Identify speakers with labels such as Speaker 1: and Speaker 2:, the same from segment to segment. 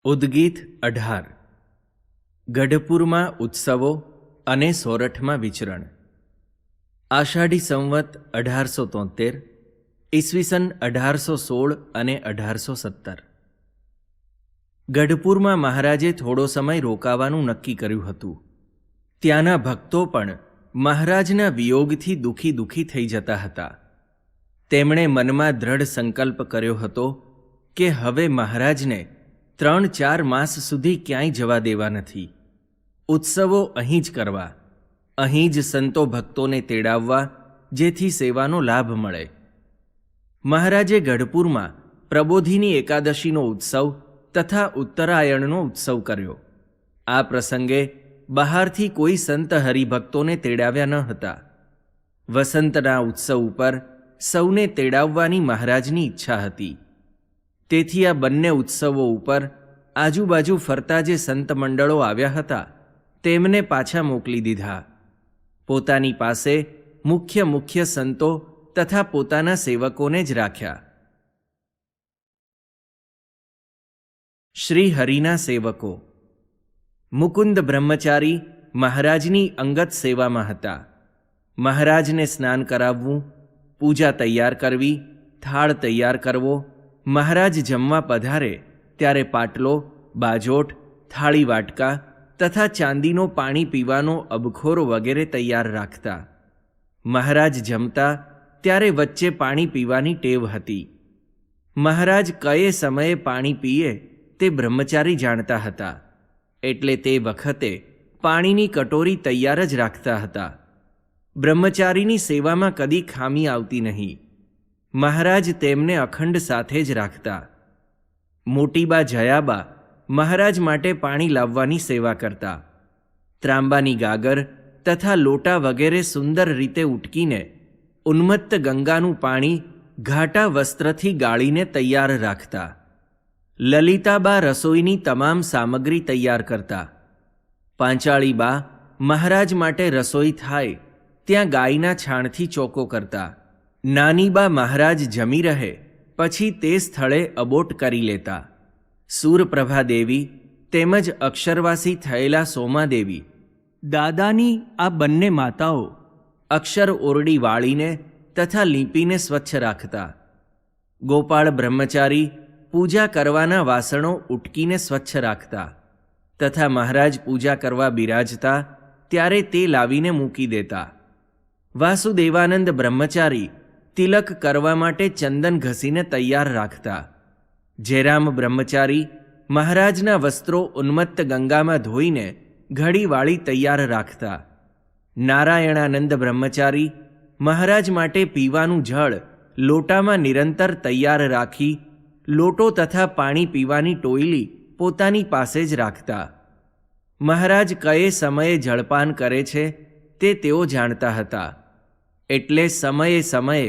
Speaker 1: ઉદ્ગીત 18 ગઢપુરમાં ઉત્સવો અને સોરઠમાં વિચરણ. આષાઢી સંવત 1873, ઈસવીસન 1816 અને 1817. ગઢપુરમાં મહારાજે થોડો સમય રોકાવાનું નક્કી કર્યું હતું. ત્યાંના ભક્તો પણ મહારાજના વિયોગથી દુઃખી થઈ જતા હતા. તેમણે મનમાં દ્રઢ સંકલ્પ કર્યો હતો કે હવે મહારાજને 3-4 માસ સુધી ક્યાંય જવા દેવા નથી. ઉત્સવો અહીં જ કરવા, અહીં જ સંતો ભક્તોને તેડાવવા, જેથી સેવાનો લાભ મળે. મહારાજે ગઢપુરમાં પ્રબોધિની એકાદશીનો ઉત્સવ તથા ઉત્તરાયણનો ઉત્સવ કર્યો. આ પ્રસંગે બહારથી કોઈ સંત હરિભક્તોને તેડાવ્યા ન હતા. વસંતના ઉત્સવ ઉપર સૌને તેડાવવાની મહારાજની ઈચ્છા હતી. તેથી આ બંને ઉત્સવો ઉપર આજુબાજુ ફરતા જે સંત મંડળો આવ્યા હતા તેમને પાછા મોકલી દીધા. પોતાની પાસે મુખ્ય સંતો તથા પોતાના સેવકોને જ રાખ્યા. શ્રી હરિના સેવકો. મુકુંદ બ્રહ્મચારી મહારાજની અંગત સેવામાં હતા. મહારાજને સ્નાન કરાવવું, પૂજા તૈયાર કરવી, થાળ તૈયાર કરવો, મહારાજ જમવા પધારે ત્યારે પાટલો, બાજોટ, થાળી વાટકા તથા ચાંદીનો પાણી પીવાનો અબખોરો વગેરે તૈયાર રાખતા. મહારાજ જમતા ત્યારે વચ્ચે પાણી પીવાની ટેવ હતી. મહારાજ કયે સમયે પાણી પીએ તે બ્રહ્મચારી જાણતા હતા, એટલે તે વખતે પાણીની કટોરી તૈયાર જ રાખતા હતા. બ્રહ્મચારીની સેવામાં કદી ખામી આવતી નહીં. મહારાજ તેમને અખંડ સાથે જ રાખતા. મોટીબા જયાબા મહારાજ માટે પાણી લાવવાની સેવા કરતા. ત્રાંબાની ગાગર તથા લોટા વગેરે સુંદર રીતે ઉટકીને ઉન્મત્ત ગંગાનું પાણી ઘાટા વસ્ત્રથી ગાળીને તૈયાર રાખતા. લલિતાબા રસોઈની તમામ સામગ્રી તૈયાર કરતા. પાંચાળીબા મહારાજ માટે રસોઈ થાય ત્યાં ગાયના છાણથી ચોકો કરતા. નાનીબા મહારાજ જમી રહે પછી તે સ્થળે અબોટ કરી લેતા. સૂરપ્રભા દેવી તેમજ અક્ષરવાસી થયેલા સોમાદેવી દાદાની આ બંને માતાઓ અક્ષર ઓરડી વાળીને તથા લીંપીને સ્વચ્છ રાખતા. ગોપાળ બ્રહ્મચારી પૂજા કરવાના વાસણો ઉટકીને સ્વચ્છ રાખતા તથા મહારાજ પૂજા કરવા બિરાજતા ત્યારે તે લાવીને મૂકી દેતા. વાસુદેવાનંદ બ્રહ્મચારી તિલક કરવા માટે ચંદન ઘસીને તૈયાર રાખતા. જયરામ બ્રહ્મચારી મહારાજના વસ્ત્રો ઉન્મત્ત ગંગામાં ધોઈને ઘડી વાળી તૈયાર રાખતા. નારાયણાનંદ બ્રહ્મચારી મહારાજ માટે પીવાનું જળ લોટામાં નિરંતર તૈયાર રાખી લોટો તથા પાણી પીવાની ટોયલી પોતાની પાસે જ રાખતા. મહારાજ કયે સમયે જળપાન કરે છે તે તેઓ જાણતા હતા, એટલે સમયે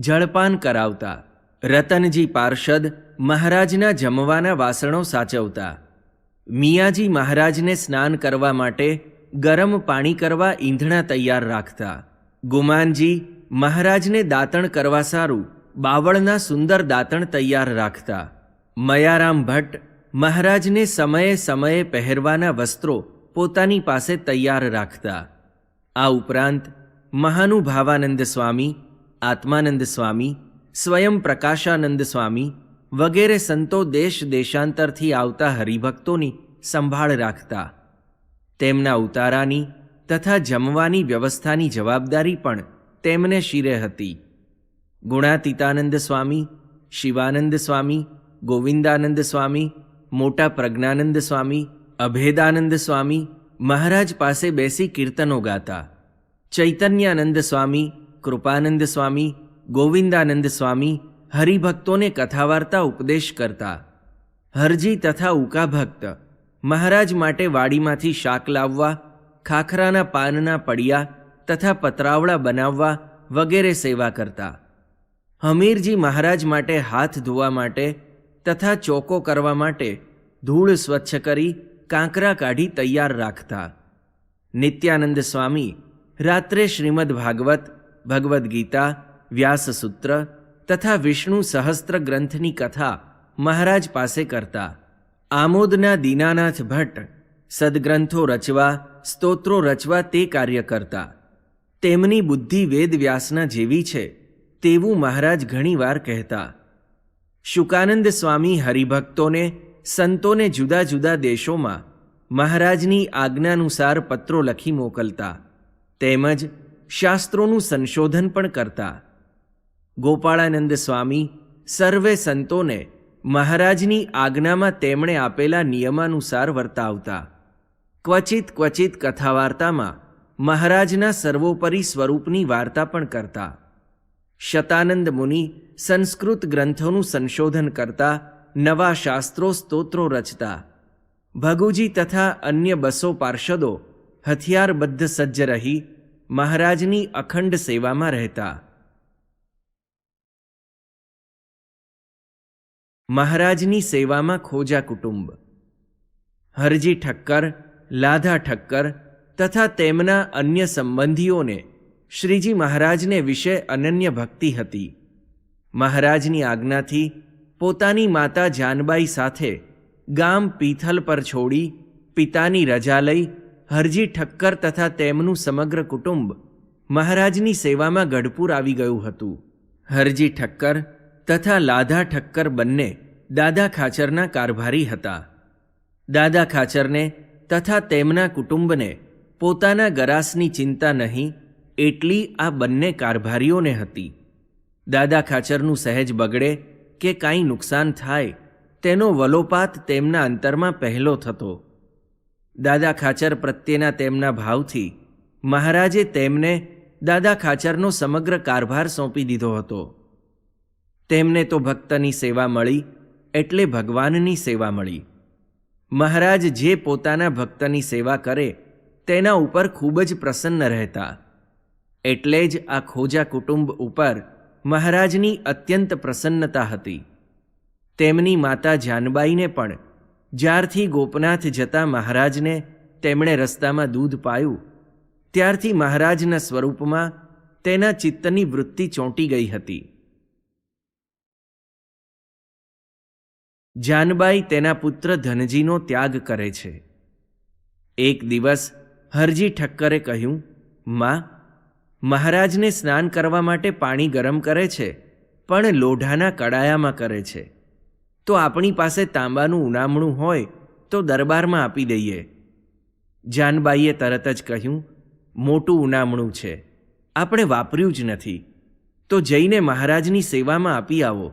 Speaker 1: જળપાન કરાવતા. રતનજી પાર્ષદ મહારાજના જમવાના વાસણો સાચવતા. મિયાજી મહારાજને સ્નાન કરવા માટે ગરમ પાણી કરવા ઈંધણા તૈયાર રાખતા. ગુમાનજી મહારાજને દાંતણ કરવા સારું બાવળના સુંદર દાંતણ તૈયાર રાખતા. મયારામ ભટ્ટ મહારાજને સમયે પહેરવાના વસ્ત્રો પોતાની પાસે તૈયાર રાખતા. આ ઉપરાંત મહાનુભાવાનંદ સ્વામી, આત્માનંદ સ્વામી, સ્વયં પ્રકાશાનંદ સ્વામી વગેરે સંતો દેશાંતરથી આવતા હરિભક્તોની સંભાળ રાખતા. તેમના ઉતારાની તથા જમવાની વ્યવસ્થાની જવાબદારી પણ તેમને શિરે હતી. ગુણાતીતાનંદ સ્વામી, શિવાનંદ સ્વામી, ગોવિંદાનંદ સ્વામી, મોટા પ્રજ્ઞાનંદ સ્વામી, અભેદાનંદ સ્વામી મહારાજ પાસે બેસી કીર્તનો ગાતા. ચૈતન્યાનંદ સ્વામી, કૃપાનંદ સ્વામી, ગોવિંદાનંદ સ્વામી હરિભક્તોને કથાવાર્તા ઉપદેશ કરતા. હરજી તથા ઉકા ભક્ત મહારાજ માટે વાડીમાંથી શાક લાવવા, ખાખરાના પાનના પડિયા તથા પતરાવડા બનાવવા વગેરે સેવા કરતા. હમીરજી મહારાજ માટે હાથ ધોવા માટે તથા ચોકો કરવા માટે ધૂળ સ્વચ્છ કરી કાંકરા કાઢી તૈયાર રાખતા. નિત્યાનંદ સ્વામી રાત્રે શ્રીમદ ભાગવત, ભગવદ્ ગીતા, વ્યાસસૂત્ર તથા વિષ્ણુ સહસ્ત્ર ગ્રંથની કથા મહારાજ પાસે કરતા. આમોદના દીનાનાથ ભટ્ટ સદગ્રંથો રચવા, સ્તોત્રો રચવા તે કાર્ય કરતા. તેમની બુદ્ધિ વેદવ્યાસના જેવી છે તેવું મહારાજ ઘણીવાર કહેતા. શુકાનંદ સ્વામી હરિભક્તોને, સંતોને જુદા જુદા દેશોમાં મહારાજની આજ્ઞાનુસાર પત્રો લખી મોકલતા, તેમજ શાસ્ત્રોનું સંશોધન પણ કરતા. ગોપાળાનંદ સ્વામી સર્વે સંતોને મહારાજની આજ્ઞામાં તેમણે આપેલા નિયમાનુસાર વર્તાવતા. ક્વચિત ક્વચિત કથાવાર્તામાં મહારાજના સર્વોપરી સ્વરૂપની વાર્તા પણ કરતા. શતાનંદ મુનિ સંસ્કૃત ગ્રંથોનું સંશોધન કરતા, નવા શાસ્ત્રો સ્તોત્રો રચતા. ભગુજી તથા અન્ય 200 પાર્ષદો હથિયારબદ્ધ સજ્જ રહી મહારાજની અખંડ સેવામાં રહેતા. મહારાજની સેવામાં ખોજા કુટુંબ. હરજી ઠક્કર, લાધા ઠક્કર તથા તેમના અન્ય સંબંધીઓને શ્રીજી મહારાજને વિશે અનન્ય ભક્તિ હતી. મહારાજની આજ્ઞાથી પોતાની માતા જાનબાઈ સાથે ગામ પીથલ પર છોડી પિતાની રજા લઈ હરજી ઠક્કર તથા તેમનું સમગ્ર કુટુંબ મહારાજની સેવામાં ગઢપુર આવી ગયું હતું. હરજી ઠક્કર તથા લાધા ઠક્કર બંને દાદા ખાચરના કારભારી હતા. દાદા ખાચરને તથા તેમના કુટુંબને પોતાના ગરાસની ચિંતા નહીં એટલી આ બંને કારભારીઓને હતી. દાદા ખાચરનું સહેજ બગડે કે કાંઈ નુકસાન થાય તેનો વલોપાત તેમના અંતરમાં પહેલો થતો. દાદા ખાચર પ્રત્યેના તેમના ભાવથી મહારાજે તેમને દાદા ખાચરનો સમગ્ર કારભાર સોંપી દીધો હતો. તેમને તો ભક્તની સેવા મળી એટલે ભગવાનની સેવા મળી. મહારાજ જે પોતાના ભક્તની સેવા કરે તેના ઉપર ખૂબ જ પ્રસન્ન રહેતા. એટલે જ આ ખોજા કુટુંબ ઉપર મહારાજની અત્યંત પ્રસન્નતા હતી. તેમની માતા જાનબાઈને પણ જ્યારથી ગોપનાથ જતા મહારાજને તેમણે રસ્તામાં દૂધ પાયું ત્યારથી મહારાજના સ્વરૂપમાં તેના ચિત્તની વૃત્તિ ચોંટી ગઈ હતી. જાનબાઈ તેના પુત્ર ધનજીનો ત્યાગ કરે છે. એક દિવસ હરજી ઠક્કરે કહ્યું, માં, મહારાજને સ્નાન કરવા માટે પાણી ગરમ કરે છે પણ લોઢાના કડાયામાં કરે છે. તો આપણી પાસે તાંબાનું ઉનામણું હોય તો દરબારમાં આપી દઈએ. જાનબાઈએ તરત જ કહ્યું, મોટું ઉનામણું છે, આપણે વાપર્યું જ નથી, તો જઈને મહારાજની સેવામાં આપી આવો.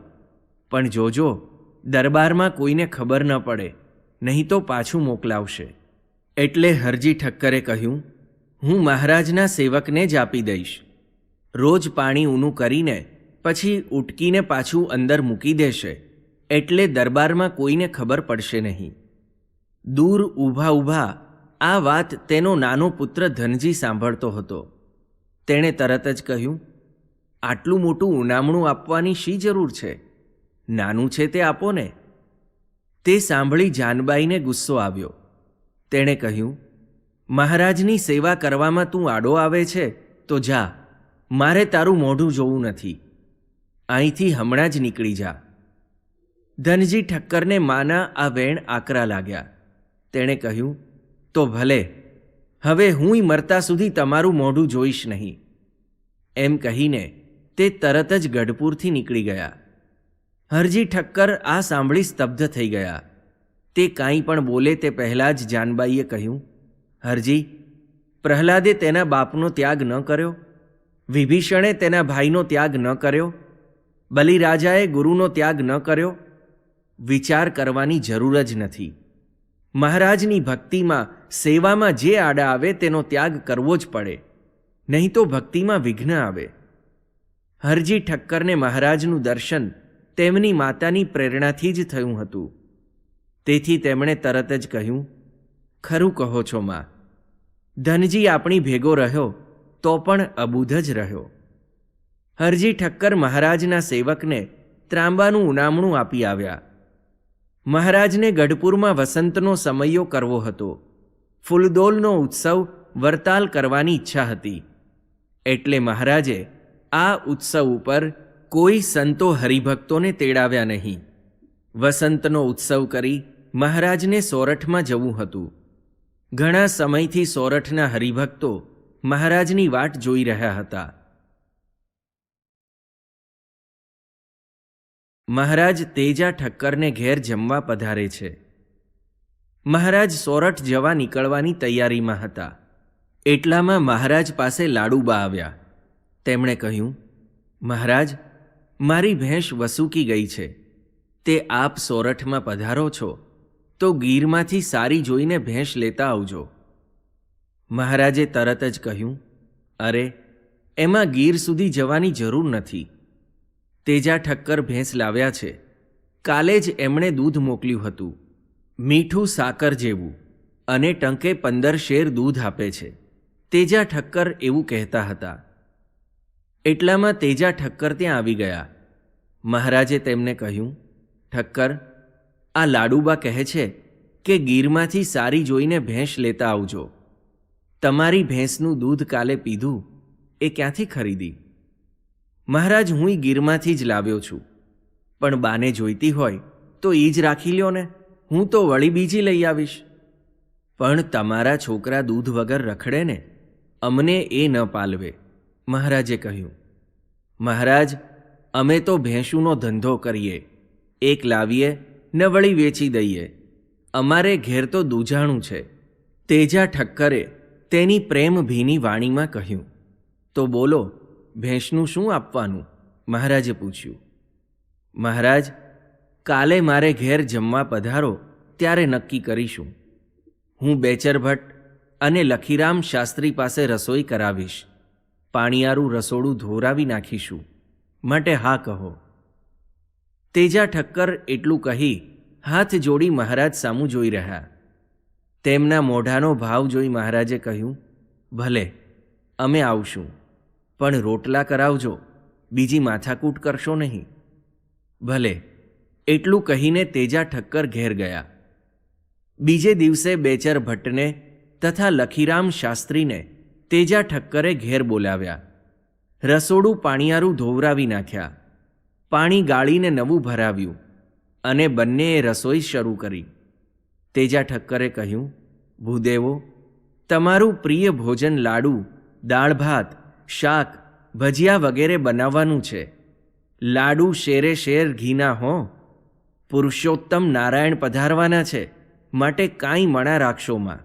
Speaker 1: પણ જોજો દરબારમાં કોઈને ખબર ન પડે, નહીં તો પાછું મોકલાવશે. એટલે હરજી ઠક્કરે કહ્યું, હું મહારાજના સેવકને જ આપી દઈશ. રોજ પાણી ઊનું કરીને પછી ઉટકીને પાછું અંદર મૂકી દેશે, એટલે દરબારમાં કોઈને ખબર પડશે નહીં. દૂર ઊભા ઊભા આ વાત તેનો નાનો પુત્ર ધનજી સાંભળતો હતો. તેણે તરત જ કહ્યું, આટલું મોટું ઉનામણું આપવાની શી જરૂર છે? નાનું છે તે આપો ને. તે સાંભળી જાનબાઈને ગુસ્સો આવ્યો. તેણે કહ્યું, મહારાજની સેવા કરવામાં તું આડો આવે છે તો જા, મારે તારું મોઢું જોવું નથી. અહીંથી હમણાં જ નીકળી જા. ધનજી ઠક્કરને માના આ વેણ આકરા લાગ્યા. તેણે કહ્યું, તો ભલે, હવે હુંય મરતા સુધી તમારું મોઢું જોઈશ નહીં. એમ કહીને તે તરત જ ગઢપુરથી નીકળી ગયા. હરજી ઠક્કર આ સાંભળી સ્તબ્ધ થઈ ગયા. તે કાંઈ પણ બોલે તે પહેલાં જ જાનબાઈએ કહ્યું, હરજી, પ્રહલાદે તેના બાપનો ત્યાગ ન કર્યો, વિભીષણે તેના ભાઈનો ત્યાગ ન કર્યો, બલિરાજાએ ગુરુનો ત્યાગ ન કર્યો. વિચાર કરવાની જરૂર જ નથી. મહારાજની ભક્તિમાં, સેવામાં જે આડા આવે તેનો ત્યાગ કરવો જ પડે, નહીં તો ભક્તિમાં વિઘ્ન આવે. હરજી ઠક્કરને મહારાજનું દર્શન તેમની માતાની પ્રેરણાથી જ થયું હતું. તેથી તેમણે તરત જ કહ્યું, ખરું કહો છો માં, ધનજી આપણી ભેગો રહ્યો તો પણ અબૂધ જ રહ્યો. હરજી ઠક્કર મહારાજના સેવકને ત્રાંબાનું ઉનામણું આપી આવ્યા. મહારાજને ગઢપુરમાં વસંતનો સમયો કરવો હતો. ફૂલદોલનો ઉત્સવ વરતાલ કરવાની ઈચ્છા હતી. એટલે મહારાજે આ ઉત્સવ ઉપર કોઈ સંતો હરિભક્તોને તેડાવ્યા નહીં. વસંતનો ઉત્સવ કરી મહારાજને સોરઠમાં જવું હતું. ઘણા સમયથી સોરઠના હરિભક્તો મહારાજની વાટ જોઈ રહ્યા હતા. મહારાજ તેજા ઠક્કરને ઘેર જમવા પધારે છે. મહારાજ સોરઠ જવા નીકળવાની તૈયારીમાં હતા. એટલામાં મહારાજ પાસે લાડુબા આવ્યા. તેમણે કહ્યું, મહારાજ, મારી ભેંસ વસૂકી ગઈ છે. તે આપ સોરઠમાં પધારો છો તો ગીરમાંથી સારી જોઈને ભેંસ લેતા આવજો. મહારાજે તરત જ કહ્યું, અરે, એમાં ગીર સુધી જવાની જરૂર નથી. તેજા ઠક્કર ભેંસ લાવ્યા છે. કાલે જ એમણે દૂધ મોકલ્યું હતું, મીઠું સાકર જેવું, અને ટંકે 15 શેર દૂધ આપે છે. તેજા ઠક્કર એવું કહેતા હતા. એટલામાં તેજા ઠક્કર ત્યાં આવી ગયા. મહારાજે તેમને કહ્યું, ઠક્કર, આ લાડુબા કહે છે કે ગીરમાંથી સારી જોઈને ભેંસ લેતા આવજો. તમારી ભેંસનું દૂધ કાલે પીધું એ ક્યાંથી ખરીદી? મહારાજ, હું ગીરમાંથી જ લાવ્યો છું, પણ બાને જોઈતી હોય તો એ જ રાખી લ્યો ને, હું તો વળી બીજી લઈ આવીશ. પણ તમારા છોકરા દૂધ વગર રખડે ને, અમને એ ન પાલવે. મહારાજે કહ્યું, મહારાજ, અમે તો ભેંસુનો ધંધો કરીએ, એક લાવીએ ને વળી વેચી દઈએ. અમારે ઘેર તો દૂજાણું છે. તેજા ઠક્કરે તેની પ્રેમ ભીની વાણીમાં કહ્યું. તો બોલો, ભેંસનું શું આપવાનું? મહારાજે પૂછ્યું. મહારાજ, કાલે મારે ઘેર જમવા પધારો ત્યારે નક્કી કરીશું. હું બેચર ભટ્ટ અને લખીરામ શાસ્ત્રી પાસે રસોઈ કરાવીશ. પાણીયારું રસોડું ધોરાવી નાખીશું, માટે હા કહો. તેજા ઠક્કર એટલું કહી હાથ જોડી મહારાજ સામું જોઈ રહ્યા. તેમના મોઢાનો ભાવ જોઈ મહારાજે કહ્યું, ભલે, અમે આવશું, પણ રોટલા કરાવજો, બીજી માથાકૂટ કરશો નહીં. ભલે, એટલું કહીને તેજા ઠક્કર ઘેર ગયા. બીજે દિવસે બેચર ભટ્ટને તથા લખીરામ શાસ્ત્રીને તેજા ઠક્કરે ઘેર બોલાવ્યા. રસોડું પાણીયારું ધોવરાવી નાખ્યા. પાણી ગાળીને નવું ભરાવ્યું અને બંનેએ રસોઈ શરૂ કરી. તેજા ઠક્કરે કહ્યું, ભૂદેવો, તમારું પ્રિય ભોજન લાડુ, દાળ ભાત, શાક, ભજીયા વગેરે બનાવવાનું છે. લાડુ શેરે શેર ઘીના હો. પુરુષોત્તમ નારાયણ પધારવાના છે, માટે કાંઈ મણા રાખશોમાં.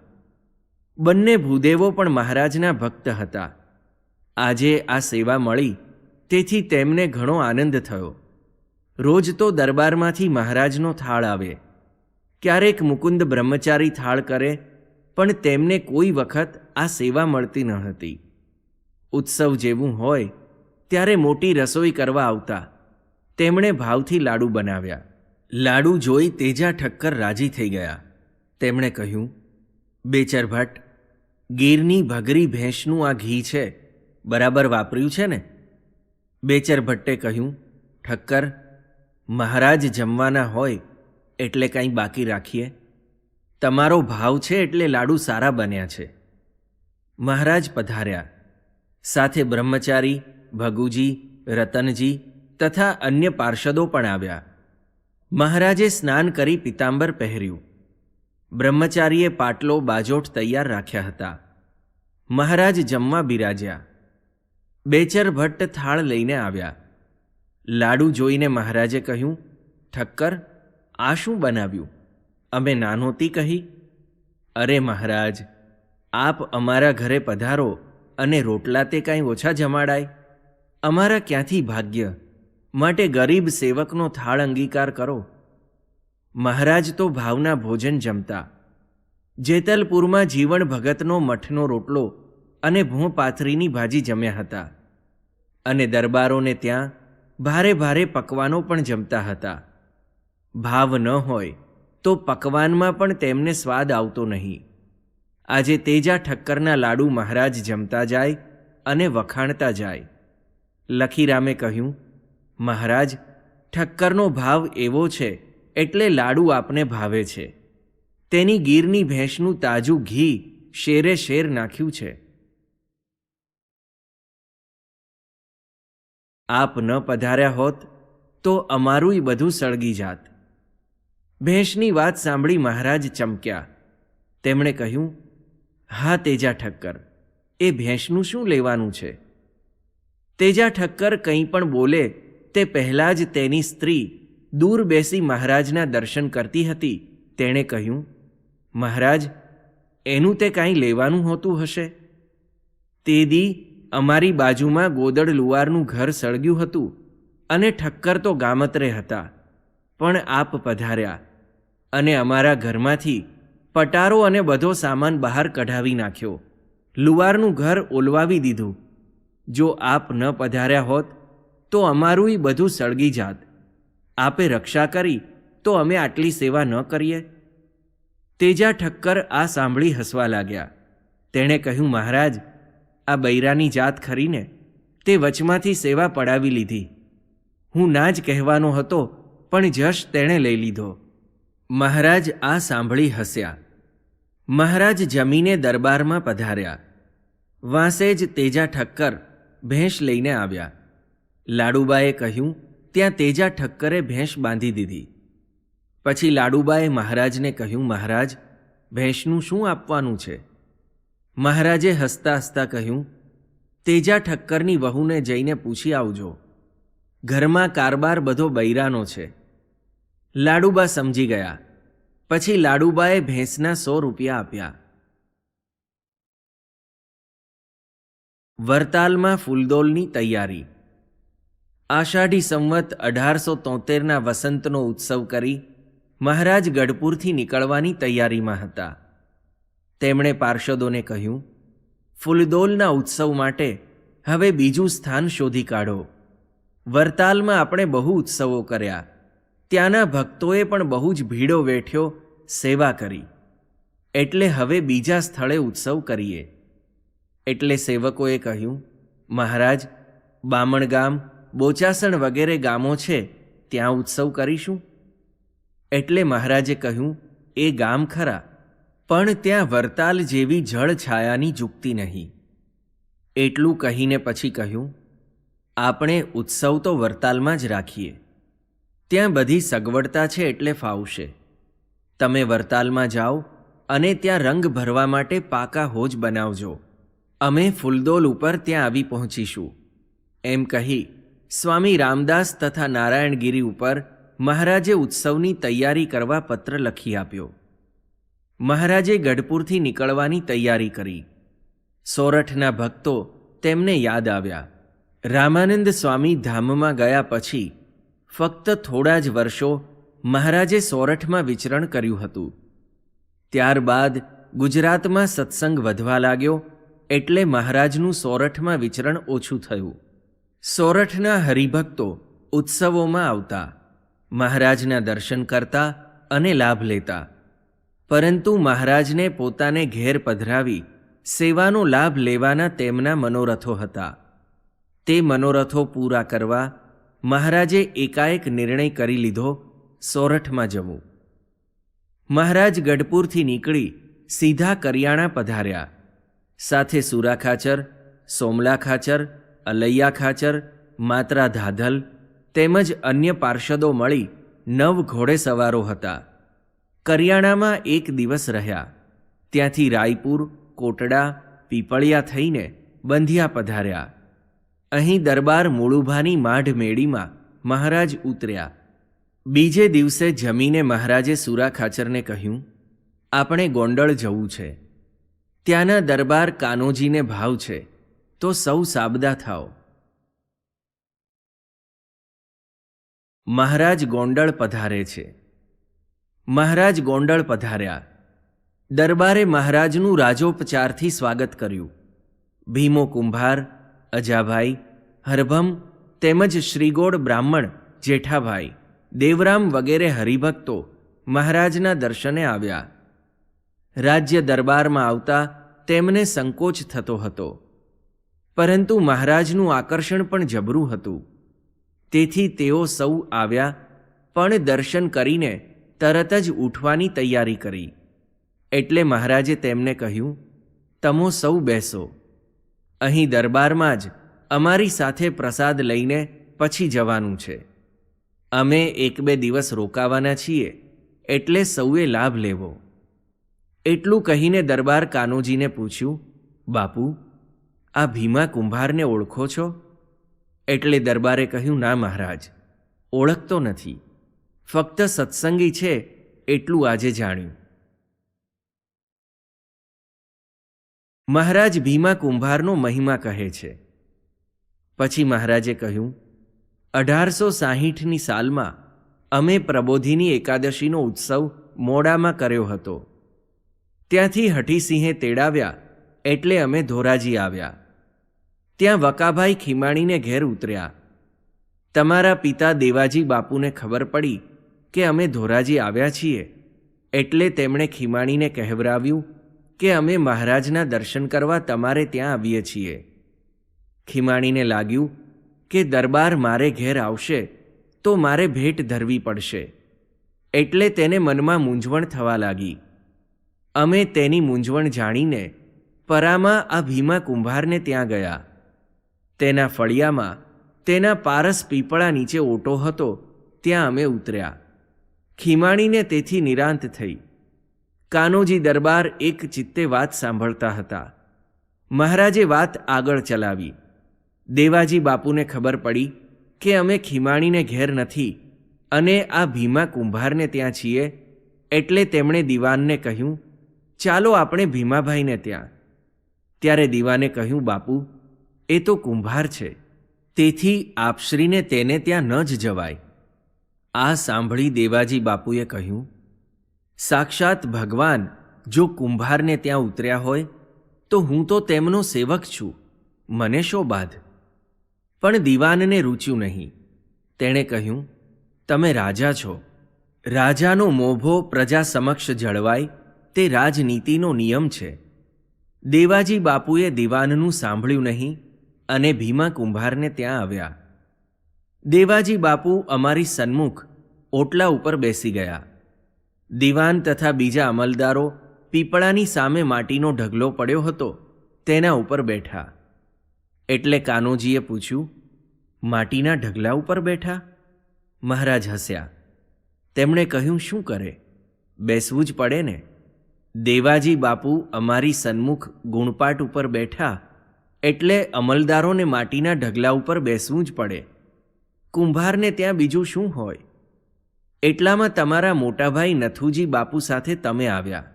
Speaker 1: બંને ભૂદેવો પણ મહારાજના ભક્ત હતા. આજે આ સેવા મળી તેથી તેમને ઘણો આનંદ થયો. રોજ તો દરબારમાંથી મહારાજનો થાળ આવે. ક્યારેક મુકુંદ બ્રહ્મચારી થાળ કરે, પણ તેમને કોઈ વખત આ સેવા મળતી ન હતી. ઉત્સવ જેવું હોય ત્યારે મોટી રસોઈ કરવા આવતા. તેમણે ભાવથી લાડુ બનાવ્યા. લાડુ જોઈ તેજા ઠક્કર રાજી થઈ ગયા. તેમણે કહ્યું, બેચર ભટ્ટ, ગીરની ભગરી ભેંસનું આ ઘી છે, બરાબર વાપર્યું છે ને? બેચર ભટ્ટે કહ્યું, ઠક્કર, મહારાજ જમવાના હોય એટલે કાંઈ બાકી રાખીએ. તમારો ભાવ છે એટલે લાડુ સારા બન્યા છે. મહારાજ પધાર્યા. સાથે બ્રહ્મચારી, ભગુજી, રતનજી તથા અન્ય પાર્ષદો પણ આવ્યા. મહારાજે સ્નાન કરી પિતાંબર પહેર્યું. બ્રહ્મચારીએ પાટલો બાજોઠ તૈયાર રાખ્યા હતા. મહારાજ જમવા બિરાજ્યા. બેચર ભટ્ટ થાળ લઈને આવ્યા. લાડુ જોઈને મહારાજે કહ્યું, ઠક્કર, આ શું બનાવ્યું? અમે નાનોતી કહી. અરે મહારાજ, આપ અમારા ઘરે પધારો અને રોટલા તે કાંઈ ઓછા જમાડાય? અમારા ક્યાંથી ભાગ્ય, માટે ગરીબ સેવકનો થાળ અંગીકાર કરો. મહારાજ તો ભાવના ભોજન જમતા. જેતલપુરમાં જીવણ ભગતનો મઠનો રોટલો અને ભૂં પાથરીની ભાજી જમ્યા હતા, અને દરબારોને ત્યાં ભારે ભારે પકવાનો પણ જમતા હતા. ભાવ ન હોય તો પકવાનમાં પણ તેમને સ્વાદ આવતો નહીં. આજે તેજા ઠક્કરના લાડુ મહારાજ જમતા જાય અને વખાણતા જાય. લખીરામે કહ્યું, મહારાજ, ઠક્કરનો ભાવ એવો છે એટલે લાડુ આપને ભાવે છે. તેની ગીરની ભેંસનું તાજું ઘી શેરે શેર નાખ્યું છે. આપ ન પધાર્યા હોત તો અમારુંય બધું સળગી જાત. ભેંસની વાત સાંભળી મહારાજ ચમક્યા. તેમણે કહ્યું, હા તેજા ઠક્કર, એ ભેંસનું શું લેવાનું છે? તેજા ઠક્કર કંઈ પણ બોલે તે પહેલાં જ તેની સ્ત્રી દૂર બેસી મહારાજના દર્શન કરતી હતી. તેણે કહ્યું, મહારાજ, એનું તે કાંઈ લેવાનું હોતું હશે. તે દી અમારી બાજુમાં ગોદડ લુવારનું ઘર સળગ્યું હતું અને ઠક્કર તો ગામત્રે હતા, પણ આપ પધાર્યા અને અમારા ઘરમાંથી પટારો અને બધો સામાન બહાર કઢાવી નાખ્યો. લુવારનું ઘર ઓલવાવી દીધું. જો આપ ન પધાર્યા હોત તો અમારુંય બધું સળગી જાત. આપે રક્ષા કરી તો અમે આટલી સેવા ન કરીએ. તેજા ઠક્કર આ સાંભળી હસવા લાગ્યા. તેણે કહ્યું, મહારાજ, આ બૈરાની જાત ખરીને તે વચમાંથી સેવા પડાવી લીધી. હું ના જ કહેવાનો હતો, પણ જશ તેણે લઈ લીધો. મહારાજ આ સાંભળી હસ્યા. મહારાજ જમીને દરબારમાં પધાર્યા. વાંસે જ તેજા ઠક્કર ભેંસ લઈને આવ્યા. લાડુબાએ કહ્યું, ત્યાં તેજા ઠક્કરે ભેંસ બાંધી દીધી. પછી લાડુબાએ મહારાજને કહ્યું, મહારાજ, ભેંસનું શું આપવાનું છે? મહારાજે હસતા હસતા કહ્યું, તેજા ઠક્કરની વહુને જઈને પૂછી આવજો. ઘરમાં કારબાર બધો બૈરાનો છે. લાડુબા સમજી ગયા. પછી લાડુબાએ ભેંસના 100 રૂપિયા આપ્યા. વરતાલમાં ફૂલદોલની તૈયારી. આષાઢી સંવત 1873ના વસંતનો ઉત્સવ કરી મહારાજ ગઢપુરથી નીકળવાની તૈયારીમાં હતા. તેમણે પાર્ષદોને કહ્યું, ફૂલદોલના ઉત્સવ માટે હવે બીજું સ્થાન શોધી કાઢો. વરતાલમાં આપણે બહુ ઉત્સવો કર્યા. ત્યાંના ભક્તોએ પણ બહુ જ ભીડો વેઠ્યો, સેવા કરી. એટલે હવે બીજા સ્થળે ઉત્સવ કરીએ. એટલે સેવકોએ કહ્યું, મહારાજ, બામણગામ, બોચાસણ વગેરે ગામો છે, ત્યાં ઉત્સવ કરીશું. એટલે મહારાજે કહ્યું, એ ગામ ખરા, પણ ત્યાં વરતાલ જેવી જળ છાયાની જુગતી નહીં. એટલું કહીને પછી કહ્યું, આપણે ઉત્સવ તો વરતાલમાં જ રાખીએ. ત્યાં બધી સગવડતા છે એટલે ફાવશે. તમે વરતાલમાં જાઓ અને ત્યાં રંગ ભરવા માટે પાકા હોજ બનાવજો. અમે ફૂલદોલ ઉપર ત્યાં આવી પહોંચીશું. એમ કહી સ્વામી રામદાસ તથા નારાયણગીરી ઉપર મહારાજે ઉત્સવની તૈયારી કરવા પત્ર લખી આપ્યો. મહારાજે ગઢપુરથી નીકળવાની તૈયારી કરી. સોરઠના ભક્તો તેમને યાદ આવ્યા. રામાનંદ સ્વામી ધામમાં ગયા પછી ફક્ત થોડા જ વર્ષો મહારાજે સોરઠમાં વિચરણ કર્યું હતું. ત્યારબાદ ગુજરાતમાં સત્સંગ વધવા લાગ્યો, એટલે મહારાજનું સોરઠમાં વિચરણ ઓછું થયું. સોરઠના હરિભક્તો ઉત્સવોમાં આવતા, મહારાજના દર્શન કરતા અને લાભ લેતા. પરંતુ મહારાજને પોતાને ઘેર પધરાવી સેવાનો લાભ લેવાના તેમના મનોરથો હતા. તે મનોરથો પૂરા કરવા મહારાજે એકાએક નિર્ણય કરી લીધો, સોરઠમાં જવું. મહારાજ ગઢપુરથી નીકળી સીધા કરિયાણા પધાર્યા. સાથે સુરા ખાચર, સોમલા ખાચર, અલૈયા ખાચર, માત્રા ધાધલ તેમજ અન્ય પાર્ષદો મળી 9 ઘોડેસવારો હતા. કરિયાણામાં 1 દિવસ રહ્યા. ત્યાંથી રાયપુર, કોટડા, પીપળિયા થઈને બંધિયા પધાર્યા. અહીં દરબાર મુળુભાની માઢ મેળીમાં મહારાજ ઉતર્યા. બીજે દિવસે જમીને મહારાજે સુરા ખાચરને કહ્યું, આપણે ગોંડલ જવું છે. ત્યાંના દરબાર કાનોજીને ભાવ છે, તો સૌ સાબદા થાઓ. મહારાજ ગોંડલ પધારે છે. મહારાજ ગોંડલ પધાર્યા. દરબારે મહારાજનું રાજોપચારથી સ્વાગત કર્યું. ભીમો કુંભાર, અજાભાઈ, હરભમ તેમજ શ્રીગોળ બ્રાહ્મણ જેઠાભાઈ, દેવરામ વગેરે હરિભક્તો મહારાજના દર્શને આવ્યા. રાજ્ય દરબારમાં આવતા તેમને સંકોચ થતો હતો, પરંતુ મહારાજનું આકર્ષણ પણ જબરું હતું. તેથી તેઓ સૌ આવ્યા, પણ દર્શન કરીને તરત જ ઉઠવાની તૈયારી કરી. એટલે મહારાજે તેમને કહ્યું, તમો સૌ બેસો. અહીં દરબારમાં જ અમારી સાથે પ્રસાદ લઈને પછી જવાનું છે. અમે 1-2 દિવસ રોકાવાના છીએ, એટલે સૌએ લાભ લેવો. એટલું કહીને દરબાર કાનોજીને પૂછ્યું, બાપુ, આ ભીમા કુંભારને ઓળખો છો? એટલે દરબારે કહ્યું, ના મહારાજ, ઓળખતો નથી. ફક્ત સત્સંગી છે એટલું આજે જાણ્યું. મહારાજ ભીમા કુંભારનો મહિમા કહે છે. પછી મહારાજે કહ્યું, 1860ની સાલમાં અમે પ્રબોધિની એકાદશીનો ઉત્સવ મોડામાં કર્યો હતો. ત્યાંથી હઠીસિંહે તેડાવ્યા એટલે અમે ધોરાજી આવ્યા. ત્યાં વકાભાઈ ખીમાણીને ઘેર ઉતર્યા. તમારા પિતા દેવાજી બાપુને ખબર પડી કે અમે ધોરાજી આવ્યા છીએ એટલે તેમણે ખીમાણીને કહેવરાવ્યું કે અમે મહારાજના દર્શન કરવા તમારે ત્યાં આવીએ છીએ. ખીમાણીને લાગ્યું કે દરબાર મારે ઘેર આવશે તો મારે ભેટ ધરવી પડશે, એટલે તેને મનમાં મૂંઝવણ થવા લાગી. અમે તેની મૂંઝવણ જાણીને પરામાં આ ભીમા કુંભારને ત્યાં ગયા. તેના ફળિયામાં તેના પારસ પીપળા નીચે ઓટો હતો, ત્યાં અમે ઉતર્યા. ખીમાણીને તેથી નિરાંત થઈ. કાનોજી દરબાર એક ચિત્તે વાત સાંભળતા હતા. મહારાજે વાત આગળ ચલાવી. દેવાજી બાપુને ખબર પડી કે અમે ખીમાણીને ઘેર નથી અને આ ભીમા કુંભારને ત્યાં છીએ, એટલે તેમણે દીવાનને કહ્યું, ચાલો આપણે ભીમાભાઈને ત્યાં. ત્યારે દીવાને કહ્યું, બાપુ, એ તો કુંભાર છે, તેથી આપશ્રીને તેને ત્યાં ન જ જવાય. આ સાંભળી દેવાજી બાપુએ કહ્યું, સાક્ષાત ભગવાન જો કુંભારને ત્યાં ઉતર્યા હોય તો હું તો તેમનો સેવક છું, મને શો બાધ? પણ દીવાનને રૂચ્યું નહીં. તેણે કહ્યું, તમે રાજા છો, રાજાનો મોભો પ્રજા સમક્ષ જળવાય તે રાજનીતિનો નિયમ છે. દેવાજી બાપુએ દીવાનનું સાંભળ્યું નહીં અને ભીમા કુંભારને ત્યાં આવ્યા. દેવાજી બાપુ અમારી સન્મુખ ઓટલા ઉપર બેસી ગયા. દીવાન તથા બીજા અમલદારો પીપળાની સામે માટીનો ઢગલો પડ્યો હતો તેના ઉપર બેઠા. એટલે કાનોજીએ પૂછ્યું, માટીના ઢગલા ઉપર બેઠા? મહારાજ હસ્યા. તેમણે કહ્યું, શું કરે, બેસવું જ પડે ને. દેવાજી બાપુ અમારી સન્મુખ ગુણપાટ ઉપર બેઠા એટલે અમલદારોને માટીના ઢગલા ઉપર બેસવું જ પડે. કુંભારને ત્યાં બીજું શું હોય? એટલામાં તમારા મોટાભાઈ નથુજી બાપુ સાથે તમે આવ્યા.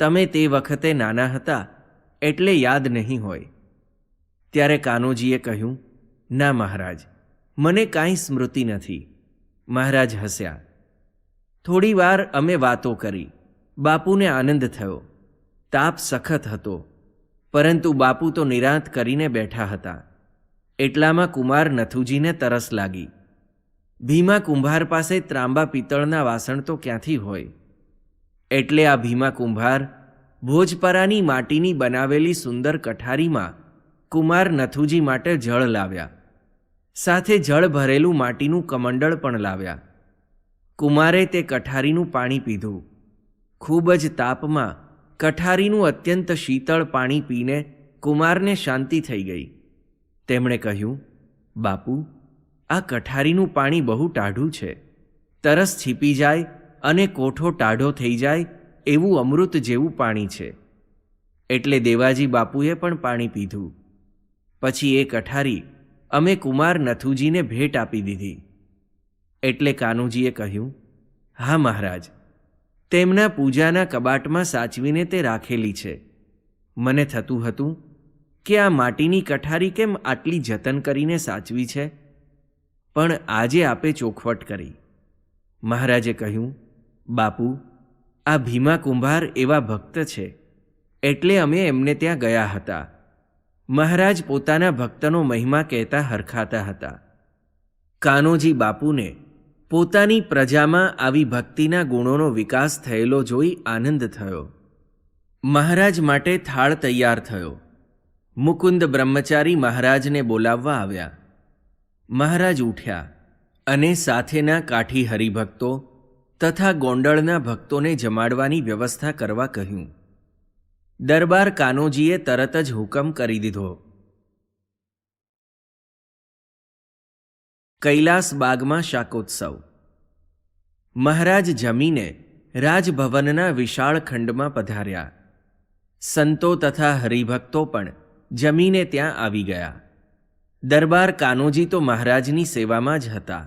Speaker 1: તમે તે વખતે નાના હતા એટલે યાદ નહીં હોય. ત્યારે કાનોજીએ કહ્યું, ના મહારાજ, મને કાંઈ સ્મૃતિ નથી. મહારાજ હસ્યા. થોડી વાર અમે વાતો કરી. બાપુને આનંદ થયો. તાપ સખત હતો, પરંતુ બાપુ તો નિરાંત કરીને બેઠા હતા. એટલામાં કુમાર નથુજીને તરસ લાગી. ભીમા કુંભાર પાસે ત્રાંબા પિત્તળના વાસણ તો ક્યાંથી હોય? એટલે આ ભીમા કુંભાર ભોજપરાની માટીની બનાવેલી સુંદર કઠારીમાં કુમાર નથુજી માટે જળ લાવ્યા. સાથે જળ ભરેલું માટીનું કમંડળ પણ લાવ્યા. કુમારે તે કઠારીનું પાણી પીધું. ખૂબ જ તાપમાં કઠારીનું અત્યંત શીતળ પાણી પીને કુમારને શાંતિ થઈ ગઈ. તેમણે કહ્યું, બાપુ, આ કઠારીનું પાણી બહુ ટાઢું છે. તરસ છીપી જાય અને કોઠો ટાઢો થઈ જાય એવું અમૃત જેવું પાણી છે. એટલે દેવાજી બાપુએ પણ પાણી પીધું. પછી એ કઠારી અમે કુમાર નથુજીને ભેટ આપી દીધી. એટલે કાનુજીએ કહ્યું, હા મહારાજ, તેમના પૂજાના કબાટમાં સાચવીને તે રાખેલી છે. મને થતું હતું કે આ માટીની કઠારી કેમ આટલી જતન કરીને સાચવી છે, પણ આજે આપે ચોખવટ કરી. મહારાજે કહ્યું, બાપુ, આ ભીમા કુંભાર એવા ભક્ત છે એટલે અમે એમને ત્યાં ગયા હતા. મહારાજ પોતાના ભક્તનો મહિમા કહેતા હરખાતા હતા. કાનોજી બાપુને પોતાની પ્રજામાં આવી ભક્તિના ગુણોનો વિકાસ થયેલો જોઈ આનંદ થયો. મહારાજ માટે થાળ તૈયાર થયો. મુકુંદ બ્રહ્મચારી મહારાજને બોલાવવા આવ્યા. મહારાજ ઉઠ્યા અને સાથેના કાઠી હરિભક્તો તથા ગોંડલના ભક્તોને જમાડવાની વ્યવસ્થા કરવા કહ્યું. દરબાર કાનોજીએ તરત જ હુકમ કરી દીધો. કૈલાસ બાગમાં શાકોત્સવ. મહારાજ જમીને રાજભવનના વિશાળ ખંડમાં પધાર્યા. સંતો તથા હરિભક્તો પણ જમીને ત્યાં આવી ગયા. દરબાર કાનોજી તો મહારાજની સેવામાં જ હતા.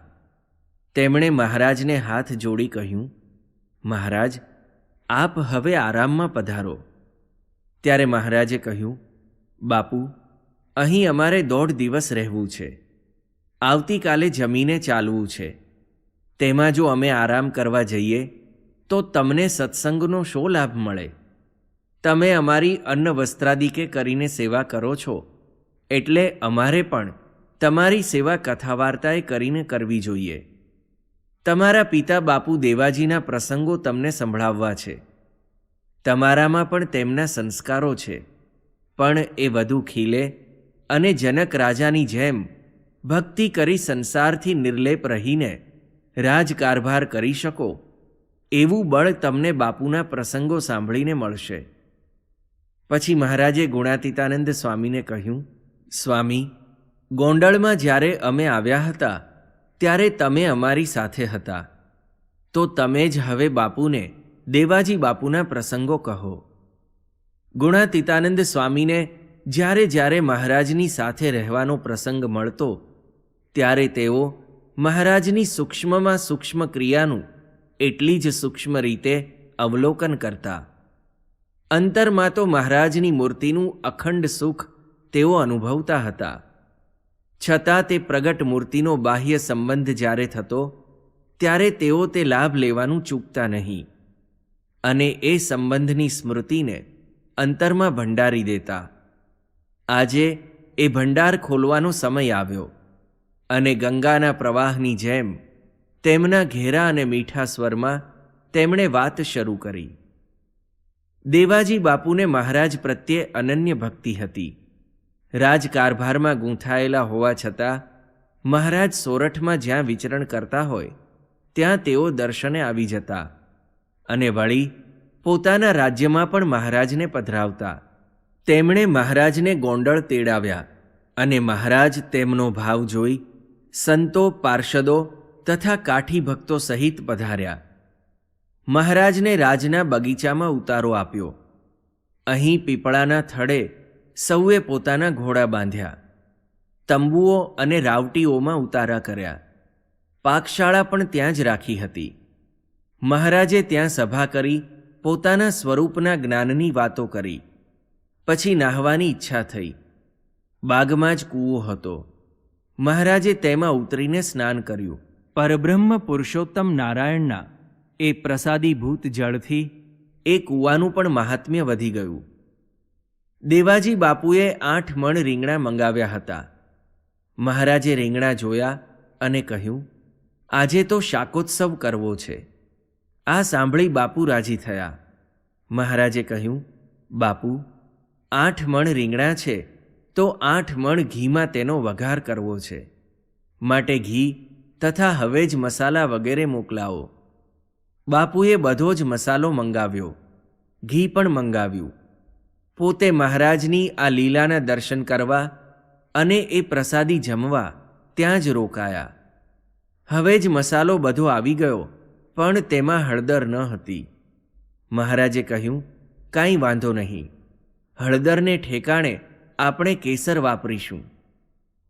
Speaker 1: તેમણે મહારાજને હાથ જોડી કહ્યું, મહારાજ, આપ હવે આરામમાં પધારો. ત્યારે મહારાજે કહ્યું, બાપુ, અહીં અમારે 1.5 દિવસ રહેવું છે. આવતીકાલે જમીને ચાલવું છે. તેમાં જો અમે આરામ કરવા જઈએ તો તમને સત્સંગનો શો લાભ મળે? તમે અમારી અન્ન વસ્ત્રાદિકે કરીને સેવા કરો છો, એટલે અમારે પણ તમારી સેવા કથા વાર્તાએ કરીને કરવી જોઈએ. તમારા પિતા બાપુ દેવાજીના પ્રસંગો તમને સંભળાવવા છે. તમારામાં પણ તેમના સંસ્કારો છે, પણ એ વધુ ખીલે અને જનક રાજાની જેમ ભક્તિ કરી સંસારથી નિર્લેપ રહીને રાજકારભાર કરી શકો એવું બળ તમને બાપુના પ્રસંગો સાંભળીને મળશે. પછી મહારાજે ગુણાતીતાનંદ સ્વામીને કહ્યું, સ્વામી, ગોંડલમાં જ્યારે અમે આવ્યા હતા ત્યારે તમે અમારી સાથે હતા, તો તમે જ હવે બાપુને દેવાજી બાપુના પ્રસંગો કહો. ગુણાતીતાનંદ સ્વામીને જ્યારે જ્યારે મહારાજની સાથે રહેવાનો પ્રસંગ મળતો ત્યારે તેઓ મહારાજની સૂક્ષ્મમાં સૂક્ષ્મ ક્રિયાનું એટલી જ સૂક્ષ્મ રીતે અવલોકન કરતા. અંતરમાં તો મહારાજની મૂર્તિનું અખંડ સુખ તેઓ અનુભવતા હતા. છતાં તે પ્રગટ મૂર્તિનો બાહ્ય સંબંધ જ્યારે થતો ત્યારે તેઓ તે લાભ લેવાનું ચૂકતા નહીં અને એ સંબંધની સ્મૃતિને અંતરમાં ભંડારી દેતા. આજે એ ભંડાર ખોલવાનો સમય આવ્યો અને ગંગાના પ્રવાહની જેમ તેમના ઘેરા અને મીઠા સ્વરમાં તેમણે વાત શરૂ કરી. દેવાજી બાપુને મહારાજ પ્રત્યે અનન્ય ભક્તિ હતી. રાજકારભારમાં ગૂંથાયેલા હોવા છતાં મહારાજ સોરઠમાં જ્યાં વિચરણ કરતા હોય ત્યાં તેઓ દર્શને આવી જતા અને વળી પોતાના રાજ્યમાં પણ મહારાજને પધરાવતા. તેમણે મહારાજને ગોંડલ તેડાવ્યા અને મહારાજ તેમનો ભાવ જોઈ સંતો, પાર્ષદો તથા કાઠી ભક્તો સહિત પધાર્યા. મહારાજને રાજના બગીચામાં ઉતારો આપ્યો. અહીં પીપળાના થડે સૌએ પોતાના ઘોડા બાંધ્યા. તંબુઓ અને રાવટીઓમાં ઉતારા કર્યા. પાકશાળા પણ ત્યાં જ રાખી હતી. મહારાજે ત્યાં સભા કરી પોતાના સ્વરૂપના જ્ઞાનની વાતો કરી. પછી નાહવાની ઈચ્છા થઈ. બાગમાં જ કૂવો હતો. મહારાજે તેમાં ઉતરીને સ્નાન કર્યું. પરબ્રહ્મ પુરુષોત્તમ નારાયણના એ પ્રસાદીભૂત જળથી એ કૂવાનું પણ મહાત્મ્ય વધી ગયું. દેવાજી બાપુએ 8 મણ રીંગણા મંગાવ્યા હતા. મહારાજે રીંગણા જોયા અને કહ્યું, આજે તો શાકોત્સવ કરવો છે. આ સાંભળી બાપુ રાજી થયા. મહારાજે કહ્યું, બાપુ, 8 મણ રીંગણા છે તો 8 મણ ઘીમાં તેનો વઘાર કરવો છે. માટે ઘી તથા હવેજ મસાલા વગેરે મોકલાવો. બાપુએ બધો જ મસાલો મંગાવ્યો, ઘી પણ મંગાવ્યું. પોતે મહારાજની આ લીલાના દર્શન કરવા અને એ પ્રસાદી જમવા ત્યાં જ રોકાયા. હવે જ મસાલો બધો આવી ગયો, પણ તેમાં હળદર ન હતી. મહારાજે કહ્યું, કાંઈ વાંધો નહીં, હળદરને ઠેકાણે આપણે કેસર વાપરીશું.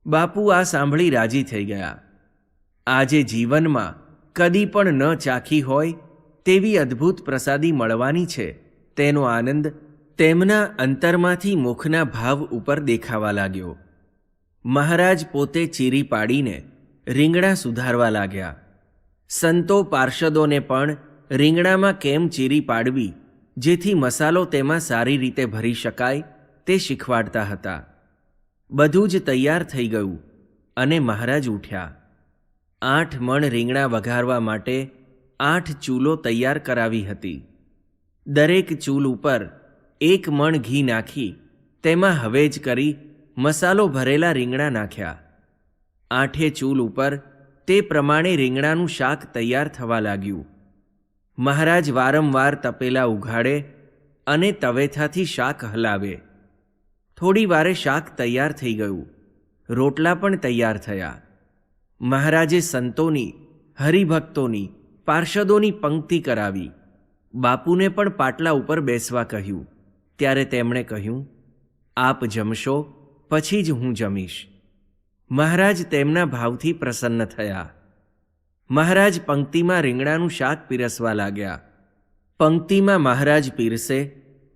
Speaker 1: બાપુ આ સાંભળી રાજી થઈ ગયા. આજે જીવનમાં કદી પણ ન ચાખી હોય તેવી અદ્ભુત પ્રસાદી મળવાની છે તેનો આનંદ તેમના અંતરમાંથી મુખના ભાવ ઉપર દેખાવા લાગ્યો. મહારાજ પોતે ચીરી પાડીને રીંગણા સુધારવા લાગ્યા. સંતો પાર્ષદોને પણ રીંગણામાં કેમ ચીરી પાડવી જેથી મસાલો તેમાં સારી રીતે ભરી શકાય તે શીખવાડતા હતા. બધું જ તૈયાર થઈ ગયું અને મહારાજ ઉઠ્યા. 8 મણ રીંગણા વઘારવા માટે 8 ચૂલો તૈયાર કરાવી હતી. દરેક ચૂલ ઉપર 1 મણ ઘી નાખી તેમાં હવેજ કરી મસાલો ભરેલા રીંગણા નાખ્યા. 8 ચૂલ ઉપર તે પ્રમાણે રીંગણાનું શાક તૈયાર થવા લાગ્યું. મહારાજ વારંવાર તપેલા ઉઘાડે અને તવેથાથી શાક હલાવે. થોડી વારે શાક તૈયાર થઈ ગયું. રોટલા પણ તૈયાર થયા. મહારાજે સંતોની, હરિભક્તોની, પાર્ષદોની પંક્તિ કરાવી. બાપુને પણ પાટલા ઉપર બેસવા કહ્યું. ત્યારે તેમણે કહ્યું, આપ જમશો, પછી જ હું જમીશ. મહારાજ તેમના ભાવથી પ્રસન્ન થયા. મહારાજ પંક્તિમાં રીંગણાનું શાક પીરસવા લાગ્યા. પંક્તિમાં મહારાજ પીરસે,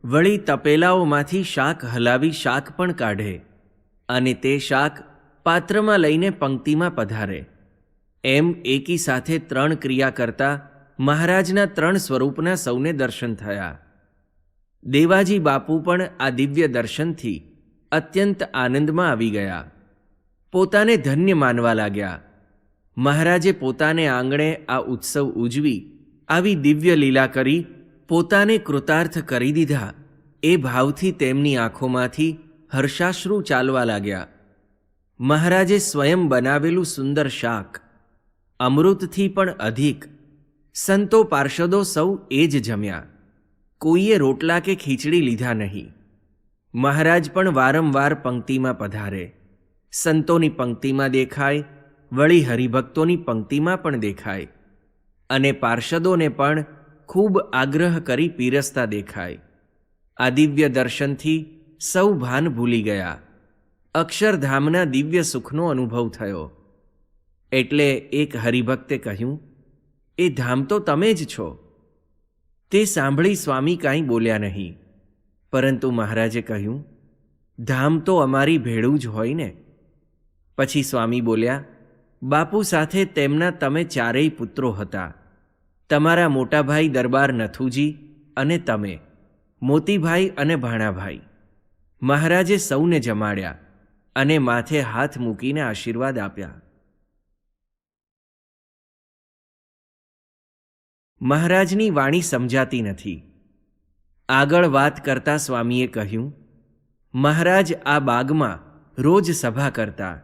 Speaker 1: વળી તપેલાઓમાંથી શાક હલાવી શાક પણ કાઢે અને તે શાક પાત્રમાં લઈને પંક્તિમાં પધારે. એમ એકી સાથે 3 ક્રિયા કરતા મહારાજના 3 સ્વરૂપના સૌને દર્શન થયા. દેવાજી બાપુ પણ આ દિવ્ય દર્શનથી અત્યંત આનંદમાં આવી ગયા. પોતાને ધન્ય માનવા લાગ્યા. મહારાજે પોતાને આંગણે આ ઉત્સવ ઉજવી આવી દિવ્ય લીલા કરી પોતાને કૃતાર્થ કરી દીધા એ ભાવથી તેમની આંખોમાંથી હર્ષાશ્રુ ચાલવા લાગ્યા. મહારાજે સ્વયં બનાવેલું સુંદર શાક, અમૃતથી પણ અધિક, સંતો પાર્ષદો સૌ એ જ જમ્યા. કોઈએ રોટલા કે ખીચડી લીધા નહીં. મહારાજ પણ વારંવાર પંક્તિમાં પધારે. સંતોની પંક્તિમાં દેખાય, વળી હરિભક્તોની પંક્તિમાં પણ દેખાય અને પાર્ષદોને પણ ખૂબ આગ્રહ કરી પીરસતા દેખાય. આ દિવ્ય દર્શનથી સૌ ભાન ભૂલી ગયા. અક્ષરધામના દિવ્ય સુખનો અનુભવ થયો. એટલે એક હરિભક્તે કહ્યું, એ ધામ તો તમે જ છો. તે સાંભળી સ્વામી કાંઈ બોલ્યા નહીં, પરંતુ મહારાજે કહ્યું, ધામ તો અમારી ભેળું જ હોય ને. પછી સ્વામી બોલ્યા, બાપુ સાથે તેમના તમે 4 પુત્રો હતા. તમારા મોટાભાઈ દરબાર નથુજી અને તમે, મોતીભાઈ અને ભાણાભાઈ. મહારાજે સૌને જમાડ્યા અને માથે હાથ મૂકીને આશીર્વાદ આપ્યા. મહારાજની વાણી સમજાતી નથી. આગળ વાત કરતા સ્વામીએ કહ્યું, મહારાજ આ બાગમાં રોજ સભા કરતા.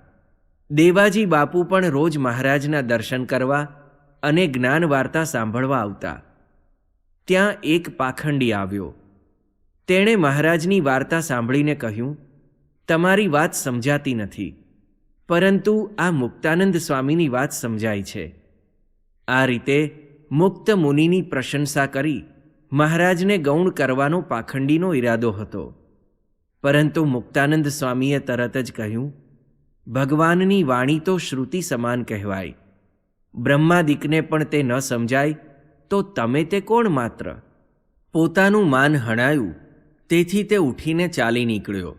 Speaker 1: દેવાજી બાપુ પણ રોજ મહારાજના દર્શન કરવા અને જ્ઞાન વાર્તા સાંભળવા આવતા. ત્યાં એક પાખંડી આવ્યો. તેણે મહારાજની વાર્તા સાંભળીને કહ્યું, તમારી વાત સમજાતી નથી, પરંતુ આ મુક્તાનંદ સ્વામીની વાત સમજાય છે. આ રીતે મુક્ત મુનિની પ્રશંસા કરી મહારાજને ગૌણ કરવાનો પાખંડીનો ઈરાદો હતો. પરંતુ મુક્તાનંદ સ્વામીએ તરત જ કહ્યું, ભગવાનની વાણી તો શ્રુતિ સમાન કહેવાય. બ્રહ્માદિકને પણ તે ન સમજાય તો તમે તે કોણ માત્ર? પોતાનું માન હણાયું, તેથી તે ઉઠીને ચાલી નીકળ્યો.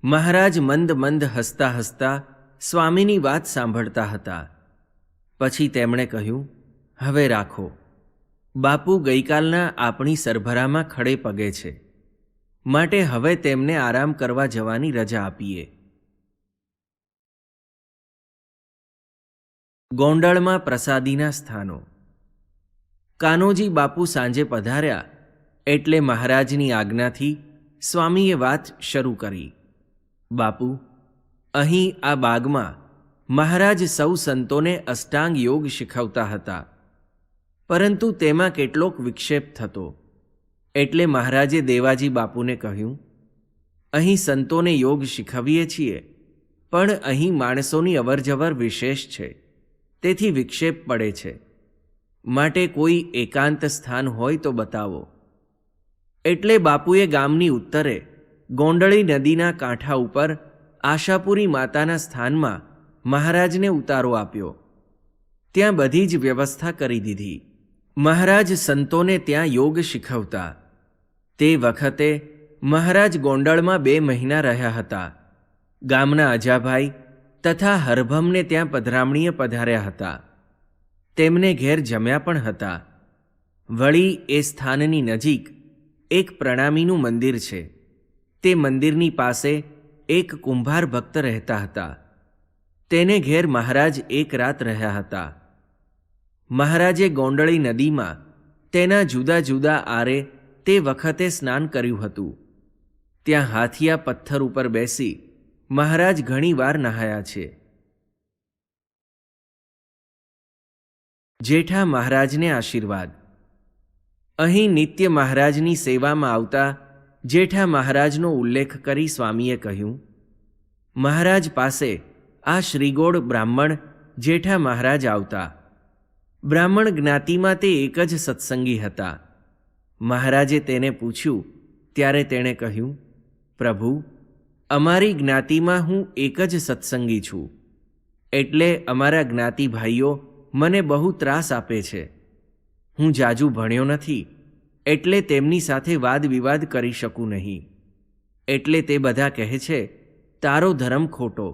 Speaker 1: મહારાજ મંદ મંદ હસતા હસતા સ્વામીની વાત સાંભળતા હતા. પછી તેમણે કહ્યું, હવે રાખો. બાપુ ગઈકાલના આપણી સરભરામાં ખડે પગે છે, માટે હવે તેમને આરામ કરવા જવાની રજા આપીએ. ગોંડલમાં પ્રસાદીના સ્થાનો. કાનોજી બાપુ સાંજે પધાર્યા એટલે મહારાજની આજ્ઞાથી સ્વામીએ વાત શરૂ કરી. બાપુ, અહીં આ બાગમાં મહારાજ સૌ સંતોને અષ્ટાંગ યોગ શીખવતા હતા, પરંતુ તેમાં કેટલોક વિક્ષેપ થતો. એટલે મહારાજે દેવાજી બાપુને કહ્યું, અહીં સંતોને યોગ શીખવીએ છીએ, પણ અહીં માણસોની અવરજવર વિશેષ છે, તેથી વિક્ષેપ પડે છે. માટે કોઈ એકાંત સ્થાન હોય તો બતાવો. એટલે બાપુએ ગામની ઉત્તરે ગોંડળી નદીના કાંઠા ઉપર આશાપુરી માતાના સ્થાનમાં મહારાજને ઉતારો આપ્યો. ત્યાં બધી જ વ્યવસ્થા કરી દીધી. મહારાજ સંતોને ત્યાં યોગ શીખવતા. તે વખતે મહારાજ ગોંડળમાં 2 મહિના રહ્યા હતા. ગામના અજાભાઈ તથા હરભમને ત્યાં પધરામણીએ પધાર્યા હતા. તેમને ઘેર જમ્યા પણ હતા. વળી એ સ્થાનની નજીક એક પ્રણામીનું મંદિર છે. તે મંદિરની પાસે એક કુંભાર ભક્ત રહેતા હતા. તેને ઘેર મહારાજ એક રાત રહ્યા હતા. મહારાજે ગોંડળી નદીમાં તેના જુદા જુદા આરે તે વખતે સ્નાન કર્યું હતું. ત્યાં હાથિયા પથ્થર ઉપર બેસી મહારાજ ઘણી વાર નહાયા છે. જેઠા મહારાજને આશીર્વાદ. અહીં નિત્ય મહારાજની સેવામાં આવતા જેઠા મહારાજનો ઉલ્લેખ કરી સ્વામીએ કહ્યું, મહારાજ પાસે આ શ્રીગોળ બ્રાહ્મણ જેઠા મહારાજ આવતા. બ્રાહ્મણ જ્ઞાતિમાં તે એક જ સત્સંગી હતા. મહારાજે તેને પૂછ્યું ત્યારે તેણે કહ્યું, પ્રભુ, અમારી જ્ઞાતિમાં હું એક જ સત્સંગી છું, એટલે અમારા જ્ઞાતિ ભાઈઓ મને બહુ ત્રાસ આપે છે. હું જાજુ ભણ્યો નથી, એટલે તેમની સાથે વાદ વિવાદ કરી શકું નહીં. એટલે તે બધા કહે છે, તારો ધર્મ ખોટો.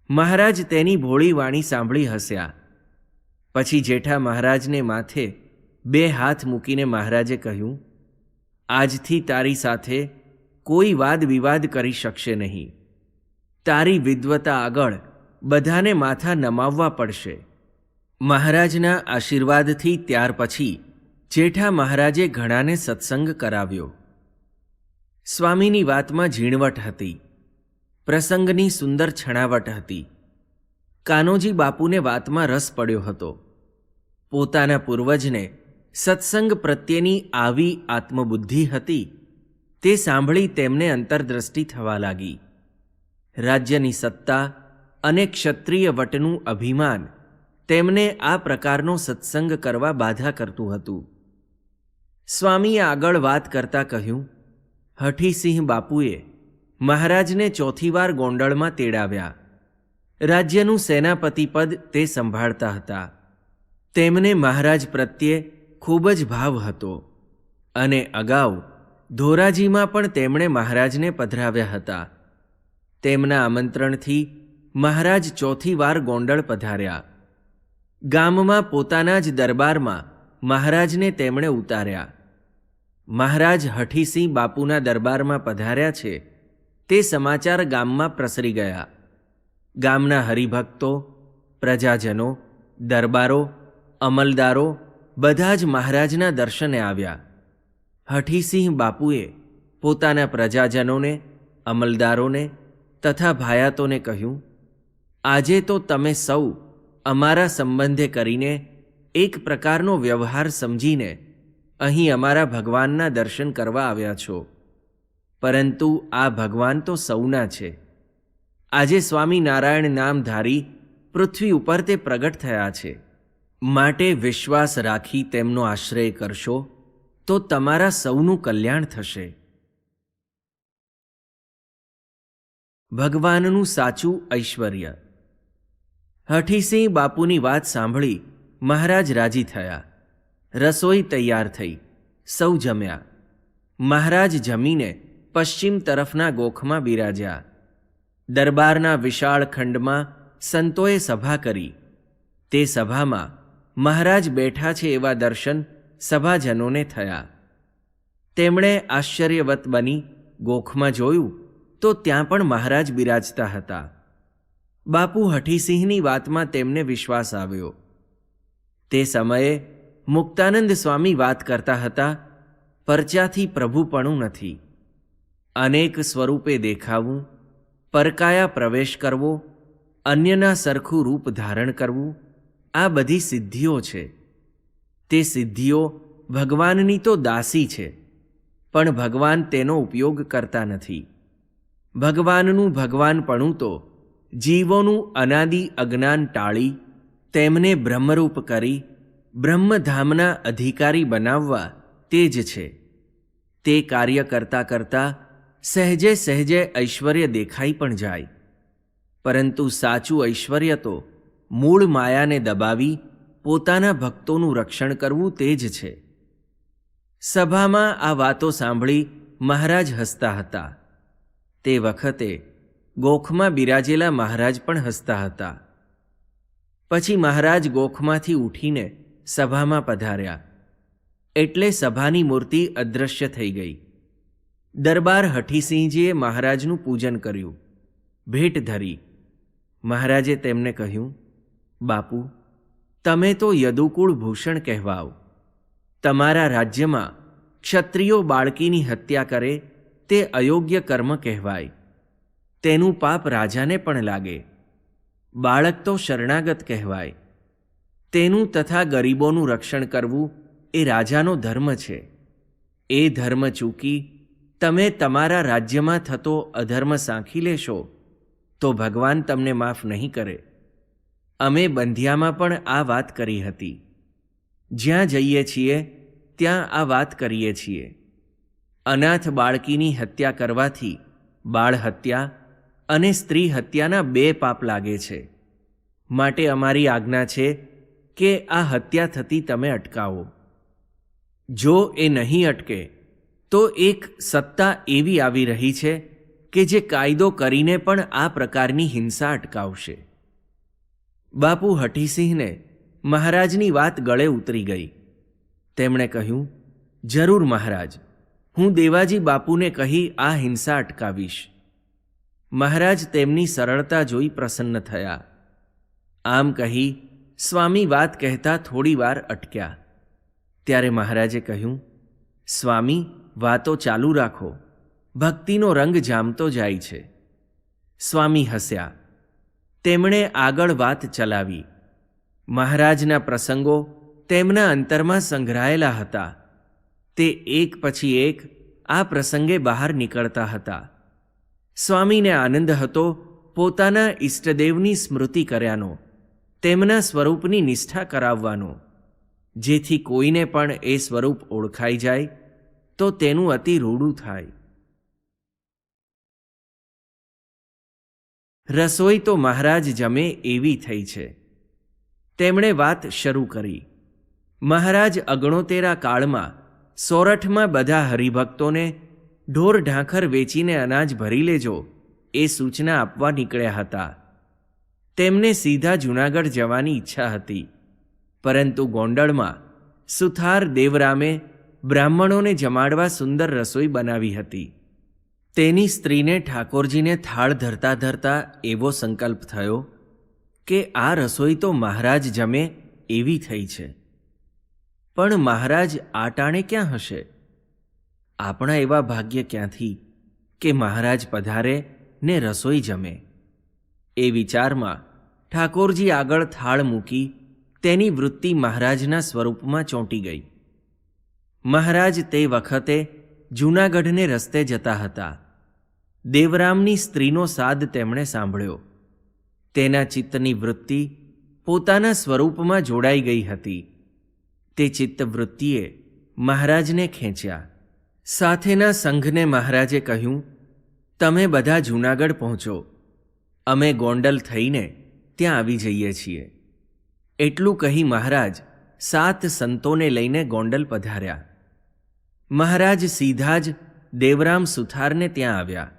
Speaker 1: મહારાજ તેની ભોળી વાણી સાંભળી હસ્યા. પછી જેઠા મહારાજને માથે 2 હાથ મૂકીને મહારાજે કહ્યું, આજથી તારી સાથે કોઈ વાદ વિવાદ કરી શકશે નહીં. તારી વિદ્વતા આગળ બધાને માથા નમાવવા પડશે. મહારાજના આશીર્વાદથી ત્યાર પછી જેઠા મહારાજે ઘણાને સત્સંગ કરાવ્યો. સ્વામીની વાતમાં ઝીણવટ હતી, પ્રસંગની સુંદર છણાવટ હતી. કાનોજી બાપુને વાતમાં રસ પડ્યો હતો. પોતાના પૂર્વજને સત્સંગ પ્રત્યેની આવી આત્મબુદ્ધિ હતી, તે સાંભળી તેમને અંતરદ્રષ્ટિ થવા લાગી. રાજ્યની સત્તા અને ક્ષત્રિય વટનું અભિમાન તેમને આ પ્રકારનો સત્સંગ કરવા બાધા કરતું હતું. સ્વામીએ આગળ વાત કરતા કહ્યું, હઠીસિંહ બાપુએ મહારાજને 4થી વાર ગોંડલમાં તેડાવ્યા. રાજ્યનું સેનાપતિ પદ તે સંભાળતા હતા. તેમને મહારાજ પ્રત્યે ખૂબ જ ભાવ હતો અને અગાઉ ધોરાજીમાં પણ તેમણે મહારાજને પધરાવ્યા હતા. તેમના આમંત્રણથી મહારાજ 4થી વાર ગોંડલ પધાર્યા. ગામમાં પોતાના જ દરબારમાં મહારાજને તેમણે ઉતાર્યા. મહારાજ હઠીસિંહ બાપુના દરબારમાં પધાર્યા છે તે સમાચાર ગામમાં પ્રસરી ગયા. ગામના હરિભક્તો, પ્રજાજનો, દરબારો, અમલદારો બધા જ મહારાજના દર્શને આવ્યા. હઠીસિંહ બાપુએ પોતાના પ્રજાજનોને, અમલદારોને તથા ભાયાતોને કહ્યું, આજે તો તમે સૌ અમારા સંબંધે કરીને એક પ્રકારનો વ્યવહાર સમજીને અહીં અમારા ભગવાનના દર્શન કરવા આવ્યા છો. પરંતુ આ ભગવાન તો સૌના છે. આજે સ્વામિનારાયણ નામધારી પૃથ્વી ઉપર તે પ્રગટ થયા છે. માટે વિશ્વાસ રાખી તેમનો આશ્રય કરશો તો તમારા સૌનું કલ્યાણ થશે. ભગવાનનું સાચું ઐશ્વર્ય. હઠીસિંહ બાપુની વાત સાંભળી મહારાજ રાજી થયા. રસોઈ તૈયાર થઈ. સૌ જમ્યા. મહારાજ જમીને પશ્ચિમ તરફના ગોખમાં બિરાજ્યા. દરબારના વિશાળ ખંડમાં સંતોએ સભા કરી. તે સભામાં મહારાજ બેઠા છે એવા દર્શન સભાજનોને થયા. તેમણે આશ્ચર્યવત બની ગોખમાં જોયું તો ત્યાં પણ મહારાજ બિરાજતા હતા. બાપુ હઠીસિંહની વાતમાં તેમને વિશ્વાસ આવ્યો. તે સમયે મુક્તાનંદ સ્વામી વાત કરતા હતા, પરચાથી પ્રભુપણું નથી. અનેક સ્વરૂપે દેખાવું, પરકાયા પ્રવેશ કરવો, અન્યના સરખું રૂપ ધારણ કરવું, આ બધી સિદ્ધિઓ છે. તે સિદ્ધિઓ ભગવાનની તો દાસી છે, પણ ભગવાન તેનો ઉપયોગ કરતા નથી. ભગવાનનું ભગવાનપણું તો જીવોનું અનાદિ અજ્ઞાન ટાળી તેમને બ્રહ્મરૂપ કરી બ્રહ્મધામના અધિકારી બનાવવા તે જ છે. તે કાર્ય કરતાં કરતાં સહેજે સહેજે ઐશ્વર્ય દેખાઈ પણ જાય, પરંતુ સાચું ઐશ્વર્ય તો મૂળ માયાને દબાવી પોતાના ભક્તોનું રક્ષણ કરવું તે જ છે. સભામાં આ વાતો સાંભળી મહારાજ હસતા હતા. તે વખતે ગોખમાં બિરાજેલા મહારાજ પણ હસતા હતા. પછી મહારાજ ગોખમાંથી ઉઠીને સભામાં પધાર્યા, એટલે સભાની મૂર્તિ અદૃશ્ય થઈ ગઈ. દરબાર હઠીસિંહજીએ મહારાજનું પૂજન કર્યું, ભેટ ધરી. મહારાજે તેમને કહ્યું, બાપુ, તમે તો યદુકુળ ભૂષણ કહેવાઓ. તમારા રાજ્યમાં ક્ષત્રિયો બાળકીની હત્યા કરે તે અયોગ્ય કર્મ કહેવાય. તેનું પાપ રાજાને પણ લાગે. બાળક તો શરણાગત કહેવાય. તેનું તથા ગરીબોનું રક્ષણ કરવું એ રાજાનો ધર્મ છે. એ ધર્મ ચૂકી તમે તમારા રાજ્યમાં થતો અધર્મ સાંખી લેશો તો ભગવાન તમને માફ નહીં કરે. અમે બંધિયામાં પણ આ વાત કરી હતી. જ્યાં જઈએ છીએ ત્યાં આ વાત કરીએ છીએ. અનાથ બાળકીની હત્યા કરવાથી બાળ હત્યા અને સ્ત્રી હત્યાના 2 પાપ લાગે છે. માટે અમારી આજ્ઞા છે કે આ હત્યા થતી તમે અટકાવો. જો એ નહીં અટકે તો એક સત્તા એવી આવી રહી છે કે જે કાયદો કરીને પણ આ પ્રકારની હિંસા અટકાવશે. બાપુ હઠીસિંહને મહારાજની વાત ગળે ઉતરી ગઈ. તેમણે કહ્યું, જરૂર મહારાજ, હું દેવાજી બાપુને કહી આ હિંસા અટકાવીશ. મહારાજ તેમની સરળતા જોઈ પ્રસન્ન થયા. આમ કહી સ્વામી વાત કહેતા થોડી વાર અટક્યા. ત્યારે મહારાજે કહ્યું, સ્વામી, વાતો ચાલુ રાખો, ભક્તિનો રંગ જામતો જાય છે. સ્વામી હસ્યા. તેમણે આગળ વાત ચલાવી. મહારાજના પ્રસંગો તેમના અંતરમાં સંગ્રહાયેલા હતા. તે એક પછી એક આ પ્રસંગે બહાર નીકળતા હતા. સ્વામીને આનંદ હતો પોતાના ઈષ્ટદેવની સ્મૃતિ કર્યાનો, તેમના સ્વરૂપની નિષ્ઠા કરાવવાનો, જેથી કોઈને પણ એ સ્વરૂપ ઓળખાઈ જાય તો તેનું અતિ રૂડું થાય. રસોઈ તો મહારાજ જમે એવી થઈ છે. તેમણે વાત શરૂ કરી. મહારાજ અગણોતેરા કાળમાં સોરઠમાં બધા હરિભક્તોને ઢોર ઢાંખર વેચીને અનાજ ભરી લેજો એ સૂચના આપવા નીકળ્યા હતા. તેમને સીધા જૂનાગઢ જવાની ઈચ્છા હતી, પરંતુ ગોંડલમાં સુથાર દેવરામે બ્રાહ્મણોને જમાડવા સુંદર રસોઈ બનાવી હતી. તેની સ્ત્રીને ઠાકોરજીને થાળ ધરતા ધરતા એવો સંકલ્પ થયો કે આ રસોઈ તો મહારાજ જમે એવી થઈ છે. પણ મહારાજ આ ટાણે ક્યાં હશે? આપણા એવા ભાગ્ય ક્યાંથી કે મહારાજ પધારે ને રસોઈ જમે? એ વિચારમાં ઠાકોરજી આગળ થાળ મૂકી તેની વૃત્તિ મહારાજના સ્વરૂપમાં ચોંટી ગઈ. મહારાજ તે વખતે જૂનાગઢને રસ્તે જતા હતા. દેવરામની સ્ત્રીનો સાદ તેમણે સાંભળ્યો. તેના ચિત્તની વૃત્તિ પોતાના સ્વરૂપમાં જોડાઈ ગઈ હતી. તે ચિત્તવૃત્તિએ મહારાજને ખેંચ્યા. સાથેના સંઘને મહારાજે કહ્યું, તમે બધા જૂનાગઢ પહોંચો, અમે ગોંડલ થઈને ત્યાં આવી જઈએ છીએ. એટલું કહી મહારાજ 7 સંતોને લઈને ગોંડલ પધાર્યા. મહારાજ સીધા જ દેવરામ સુથારને ત્યાં આવ્યા.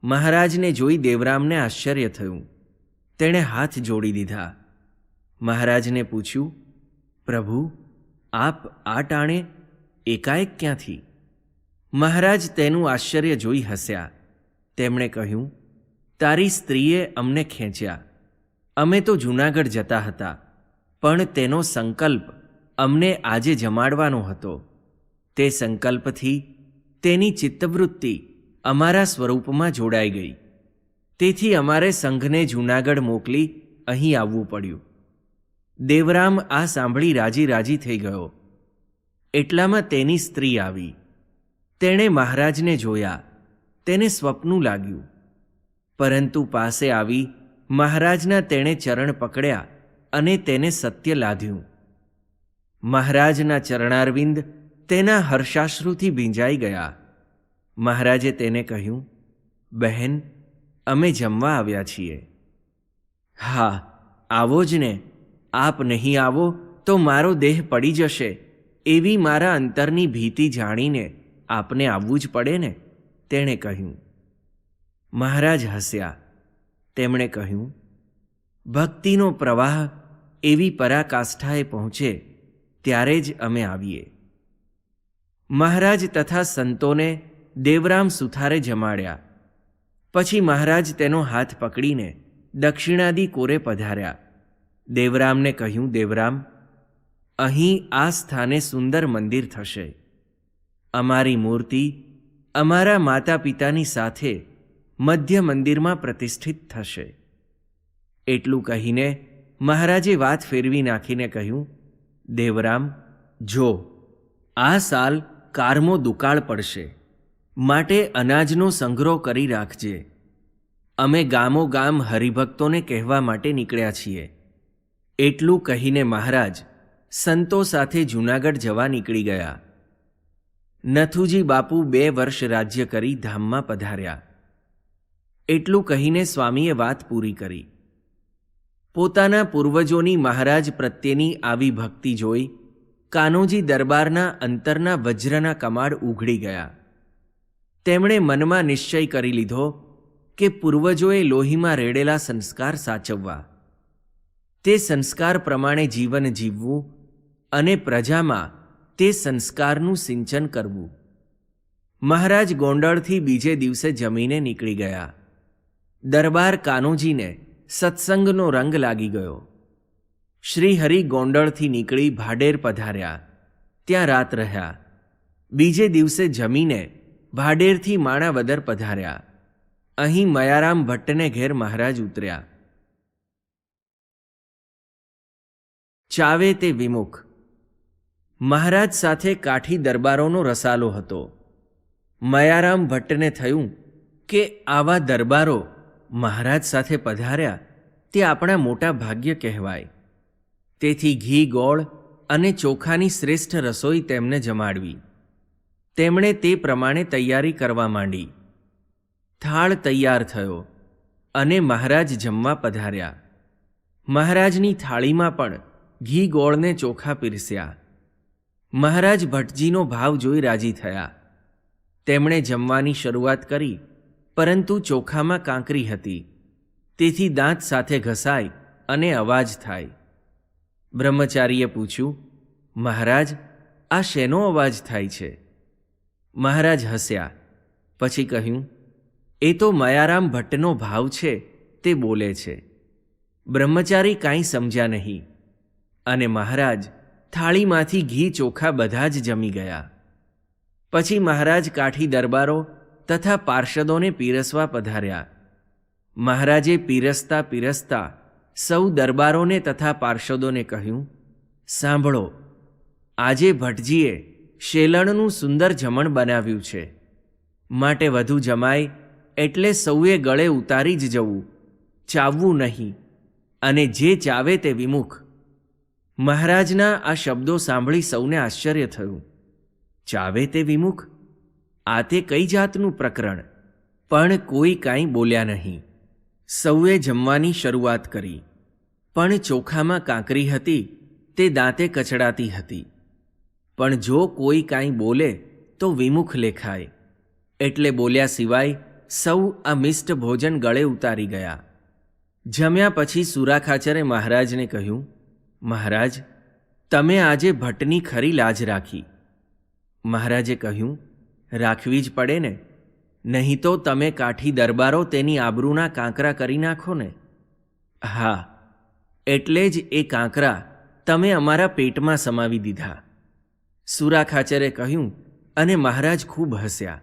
Speaker 1: મહારાજને જોઈ દેવરામને આશ્ચર્ય થયું. તેણે હાથ જોડી દીધા. મહારાજને પૂછ્યું, પ્રભુ, આપ આ ટાણે એકાએક ક્યાંથી? મહારાજ તેનું આશ્ચર્ય જોઈ હસ્યા. તેમણે કહ્યું, તારી સ્ત્રીએ અમને ખેંચ્યા. અમે તો જૂનાગઢ જતા હતા, પણ તેનો સંકલ્પ અમને આજે જમાડવાનો હતો. તે સંકલ્પથી તેની ચિત્તવૃત્તિ અમારા સ્વરૂપમાં જોડાઈ ગઈ. તેથી અમારે સંઘને જૂનાગઢ મોકલી અહીં આવવું પડ્યું. દેવરામ આ સાંભળી રાજી રાજી થઈ ગયો. એટલામાં તેની સ્ત્રી આવી. તેણે મહારાજને જોયા. તેને સ્વપ્નું લાગ્યું, પરંતુ પાસે આવી મહારાજના તેણે ચરણ પકડ્યા અને તેને સત્ય લાદ્યું. મહારાજના ચરણારવિંદ તેના હર્ષાશ્રુથી ભીંજાઈ ગયા. મહારાજે તેને કહ્યું, બહેન, અમે જમવા આવ્યા છીએ. હા, આવો જ ને. આપ નહીં આવો તો મારો દેહ પડી જશે એવી મારા અંતરની ભીતિ જાણીને આપને આવવું જ પડે ને, તેણે કહ્યું. મહારાજ હસ્યા. તેમણે કહ્યું, ભક્તિનો પ્રવાહ એવી પરાકાષ્ઠાએ પહોંચે ત્યારે જ અમે આવીએ. મહારાજ તથા સંતોને દેવરામ સુથારે જમાડ્યા. પછી મહારાજ તેનો હાથ પકડીને દક્ષિણાદી કોરે પધાર્યા. દેવરામને કહ્યું, દેવરામ, અહીં આ સ્થાને સુંદર મંદિર થશે. અમારી મૂર્તિ અમારા માતા પિતાની સાથે મધ્ય મંદિરમાં પ્રતિષ્ઠિત થશે. એટલું કહીને મહારાજે વાત ફેરવી નાખીને કહ્યું, દેવરામ, જો આ સાલ કારમો દુકાળ પડશે, માટે અનાજનો સંગ્રહ કરી રાખજે. અમે ગામો ગામ હરિભક્તોને કહેવા માટે નીકળ્યા છીએ એટલું કહીને મહારાજ સંતો સાથે જૂનાગઢ જવા નીકળી ગયા. નથુજી બાપુ 2 વર્ષ રાજ્ય કરી ધામમાં પધાર્યા. એટલું કહીને સ્વામીએ વાત પૂરી કરી. પોતાના પૂર્વજોની મહારાજ પ્રત્યેની આવી ભક્તિ જોઈ કાનોજી દરબારના અંતરના વજ્રના કમાડ ઉઘડી ગયા. તેમણે મનમાં નિશ્ચય કરી લીધો કે પૂર્વજોએ લોહીમાં રેડેલા સંસ્કાર સાચવવા, તે સંસ્કાર પ્રમાણે જીવન જીવવું અને પ્રજામાં તે સંસ્કારનું સિંચન કરવું. મહારાજ ગોંડલથી બીજે દિવસે જમીને નીકળી ગયા. દરબાર કાનોજીને સત્સંગનો રંગ લાગી ગયો. શ્રીહરિ ગોંડલથી નીકળી ભાડેર પધાર્યા. ત્યાં રાત રહ્યા. બીજે દિવસે જમીને ભાડેરથી માણાવદર પધાર્યા. અહીં મયારામ ભટ્ટને ઘેર મહારાજ ઉતર્યા. ચાવે તે વિમુખ. મહારાજ સાથે કાઠી દરબારોનો રસાલો હતો. મયારામ ભટ્ટને થયું કે આવા દરબારો મહારાજ સાથે પધાર્યા તે આપણા મોટા ભાગ્ય કહેવાય. તેથી ઘી ગોળ અને ચોખાની શ્રેષ્ઠ રસોઈ તેમને જમાડવી. તેમણે તે પ્રમાણે તૈયારી કરવા માંડી. થાળ તૈયાર થયો અને મહારાજ જમવા પધાર્યા. મહારાજની થાળીમાં પણ ઘી ગોળને ચોખા પીરસ્યા. મહારાજ ભટ્ટજીનો ભાવ જોઈ રાજી થયા. તેમણે જમવાની શરૂઆત કરી, પરંતુ ચોખામાં કાંકરી હતી, તેથી દાંત સાથે ઘસાય અને અવાજ થાય. બ્રહ્મચારીએ પૂછ્યું, મહારાજ, આ શેનો અવાજ થાય છે? મહારાજ હસ્યા. પછી કહ્યું, એ તો મયારામ ભટ્ટનો ભાવ છે, તે બોલે છે. બ્રહ્મચારી કાંઈ સમજ્યા નહીં અને મહારાજ થાળીમાંથી ઘી ચોખા બધા જ જમી ગયા. પછી મહારાજ કાઠી દરબારો તથા પાર્ષદોને પીરસવા પધાર્યા. મહારાજે પીરસતા પીરસતા સૌ દરબારોને તથા પાર્ષદોને કહ્યું, સાંભળો, આજે ભટ્ટજીએ શેલણનું સુંદર જમણ બનાવ્યું છે, માટે વધુ જમાય એટલે સૌએ ગળે ઉતારી જ જવું, ચાવવું નહીં, અને જે ચાવે તે વિમુખ. મહારાજના આ શબ્દો સાંભળી સૌને આશ્ચર્ય થયું. ચાવે તે વિમુખ? આ તે કઈ જાતનું પ્રકરણ? પણ કોઈ કાંઈ બોલ્યા નહીં. સૌએ જમવાની શરૂઆત કરી. પણ ચોખામાં કાંકરી હતી, તે દાંતે કચડાતી હતી. પણ જો કોઈ કાંઈ બોલે તો વિમુખ લેખાય, એટલે બોલ્યા સિવાય સૌ આ મિષ્ટ ભોજન ગળે ઉતારી ગયા. જમ્યા પછી સુરાખાચરે મહારાજને કહ્યું, મહારાજ, તમે આજે ભટ્ટની ખરી લાજ રાખી. મહારાજે કહ્યું, રાખવી જ પડે ને, નહીં તો તમે કાઠી દરબારો તેની આબરૂના કાંકરા કરી નાખો ને. હા, એટલે જ એ કાંકરા તમે અમારા પેટમાં સમાવી દીધા. સુરાખાચરે કહ્યું અને મહારાજ ખૂબ હસ્યા.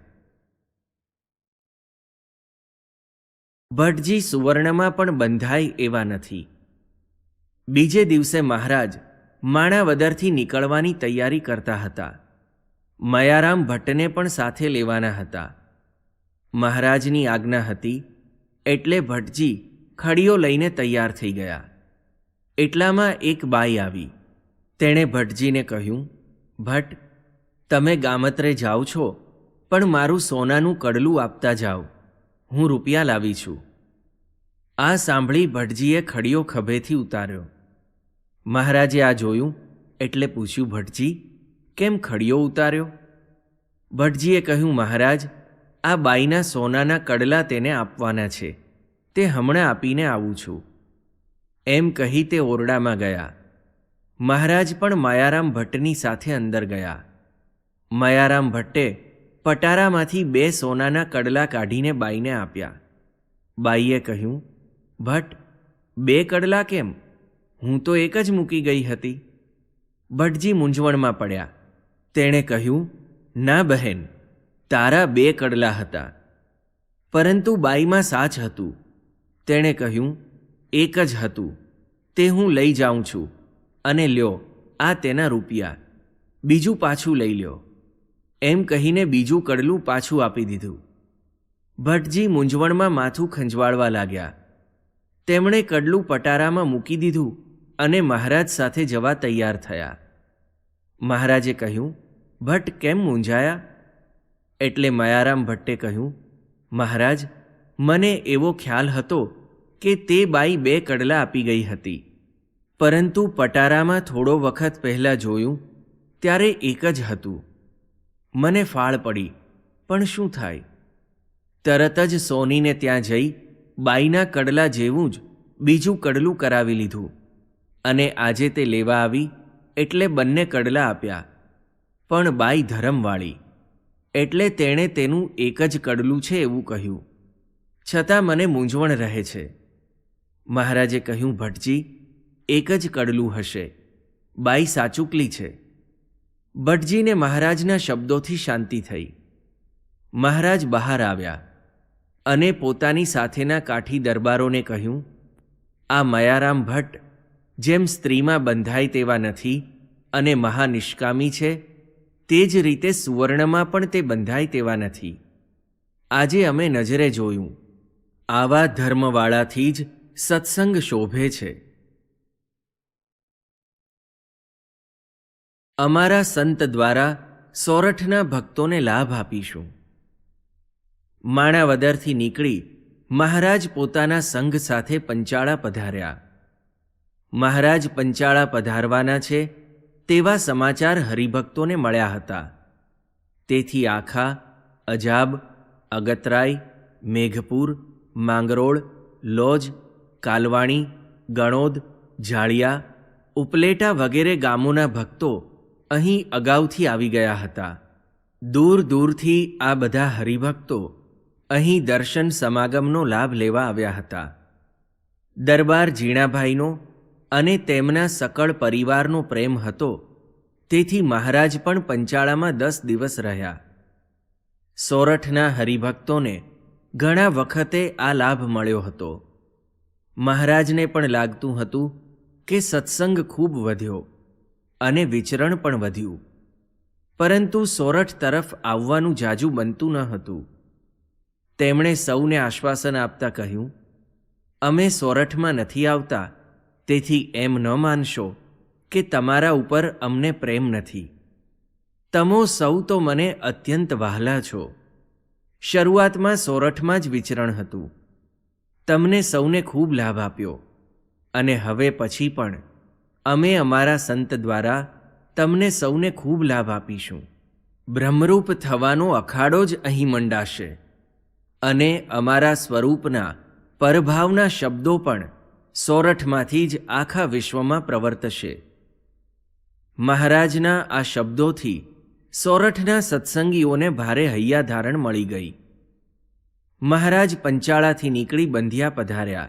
Speaker 1: ભટ્ટજી સુવર્ણમાં પણ બંધાય એવા નથી. બીજે દિવસે મહારાજ માણાવદરથી નીકળવાની તૈયારી કરતા હતા. મયારામ ભટ્ટને પણ સાથે લેવાના હતા. મહારાજની આજ્ઞા હતી એટલે ભટ્ટજી ખડીઓ લઈને તૈયાર થઈ ગયા. એટલામાં એક બાઈ આવી. તેણે ભટ્ટજીને કહ્યું, ભટ્ટ, તમે ગામત્રે જાઓ છો, પણ મારું સોનાનું કડલું આપતા જાઓ, હું રૂપિયા લાવી છું. આ સાંભળી ભટ્ટજીએ ખડીઓ ખભેથી ઉતાર્યો. મહારાજે આ જોયું એટલે પૂછ્યું, ભટ્ટજી, કેમ ખડીઓ ઉતાર્યો? ભટ્ટજીએ કહ્યું, મહારાજ, આ બાઈના સોનાના કડલા તેને આપવાના છે, તે હમણાં આપીને આવું છું. એમ કહી તે ઓરડામાં ગયા. મહારાજ પણ મયારામ ભટ્ટની સાથે અંદર ગયા. મયારામ ભટ્ટે પટારામાંથી 2 સોનાના કડલા કાઢીને બાઈને આપ્યા. બાઈએ કહ્યું, ભટ્ટ, 2 કડલા કેમ? હું તો એક જ મૂકી ગઈ હતી. ભટ્ટજી મૂંઝવણમાં પડ્યા. તેણે કહ્યું, ના બહેન, તારા 2 કડલા હતા. પરંતુ બાઈમાં સાચ હતું. તેણે કહ્યું, એક જ હતું, તે હું લઈ જાઉં છું, અને લ્યો, આ તેના રૂપિયા, બીજું પાછું લઈ લ્યો. એમ કહીને બીજું કડલું પાછું આપી દીધું. ભટ્ટજી મૂંઝવણમાં માથું ખંજવાળવા લાગ્યા. તેમણે કડલું પટારામાં મૂકી દીધું અને મહારાજ સાથે જવા તૈયાર થયા. મહારાજે કહ્યું, ભટ્ટ કેમ મૂંઝાયા? એટલે મયારામ ભટ્ટે કહ્યું, મહારાજ, મને એવો ખ્યાલ હતો કે તે બાઈ 2 કડલા આપી ગઈ હતી, પરંતુ પટારામાં થોડો વખત પહેલાં જોયું ત્યારે એક જ હતું. મને ફાળ પડી, પણ શું થાય? તરત જ સોનીને ત્યાં જઈ બાઈના કડલા જેવું જ બીજું કડલું કરાવી લીધું અને આજે તે લેવા આવી એટલે બંને કડલા આપ્યા. પણ બાઈ ધરમવાળી એટલે તેણે તેનું એક જ કડલું છે એવું કહ્યું. છતાં મને મૂંઝવણ રહે છે. મહારાજે કહ્યું, ભટ્ટજી, એક જ કડલું હશે. બાઈ સાચુકલી છે. ભટ્ટજીને મહારાજના શબ્દોથી શાંતિ થઈ. મહારાજ બહાર આવ્યા અને પોતાની સાથેના કાઠી દરબારોને કહ્યું, આ મયારામ ભટ્ટ જેમ સ્ત્રીમાં બંધાય તેવા નથી અને મહાનિષ્કામી છે, તે જ રીતે સુવર્ણમાં પણ તે બંધાય તેવા નથી. આજે અમે નજરે જોયું. આવા ધર્મવાળાથી જ સત્સંગ શોભે છે. અમારા સંત દ્વારા સોરઠના ભક્તોને લાભ આપીશું. માણાવદરથી નીકળી મહારાજ પોતાના સંઘ સાથે પંચાળા પધાર્યા. મહારાજ પંચાળા પધારવાના છે તેવા સમાચાર હરિભક્તોને મળ્યા હતા. તેથી આખા, અજાબ, અગતરાય, મેઘપુર, માંગરોળ, લોજ, કાલવાણી, ગણોદ, ઝાળિયા, ઉપલેટા વગેરે ગામોના ભક્તો અહીં અગાઉથી આવી ગયા હતા. દૂર દૂરથી આ બધા હરિભક્તો અહીં દર્શન સમાગમનો લાભ લેવા આવ્યા હતા. દરબાર ઝીણાભાઈનો અને તેમના સકળ પરિવારનો પ્રેમ હતો, તેથી મહારાજ પણ પંચાળામાં 10 દિવસ રહ્યા. સોરઠના હરિભક્તોને ઘણા વખતે આ લાભ મળ્યો હતો. મહારાજને પણ લાગતું હતું કે સત્સંગ ખૂબ વધ્યો અને વિચરણ પણ વધ્યું, પરંતુ સોરઠ તરફ આવવાનું જાજુ બનતું ન હતું. તેમણે સૌને આશ્વાસન આપતા કહ્યું, અમે સોરઠમાં નથી આવતા, તેથી એમ ન માનશો કે તમારા ઉપર અમને પ્રેમ નથી. તમો સૌ તો મને અત્યંત વહાલા છો. શરૂઆતમાં સોરઠમાં જ વિચરણ હતું. તમને સૌને ખૂબ લાભ આપ્યો અને હવે પછી પણ અમે અમારા સંત દ્વારા તમને સૌને ખૂબ લાભ આપીશું. બ્રહ્મરૂપ થવાનો અખાડો જ અહીં મંડાશે અને અમારા સ્વરૂપના પરભાવના શબ્દો પણ સોરઠમાંથી જ આખા વિશ્વમાં પ્રવર્તશે. મહારાજના આ શબ્દોથી સોરઠના સત્સંગીઓને ભારે હૈયાધારણ મળી ગઈ. મહારાજ પંચાળાથી નીકળી બંધિયા પધાર્યા.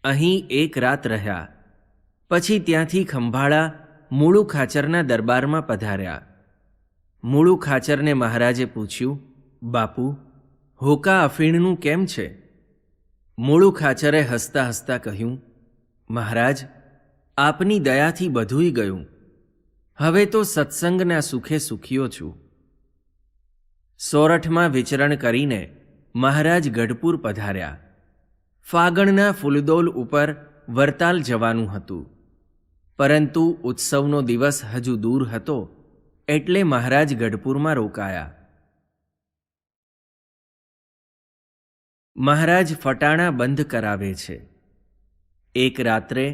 Speaker 1: અહીં એક રાત રહ્યા. પછી ત્યાંથી ખંભાળા મૂળુ ખાચરના દરબારમાં પધાર્યા. મૂળુ ખાચરને મહારાજે પૂછ્યું, બાપુ, હોકા અફીણનું કેમ છે? મૂળુ ખાચરે હસતા હસતા કહ્યું, મહારાજ, આપની દયાથી બધુંય ગયું. હવે તો સત્સંગના સુખે સુખીઓ છું. સોરઠમાં વિચરણ કરીને મહારાજ ગઢપુર પધાર્યા. ફાગણના ફૂલદોલ ઉપર વરતાલ જવાનું હતું, પરંતુ ઉત્સવનો દિવસ હજુ દૂર હતો એટલે મહારાજ ગઢપુરમાં રોકાયા. મહારાજ ફટાણા બંધ કરાવે છે. એક રાત્રે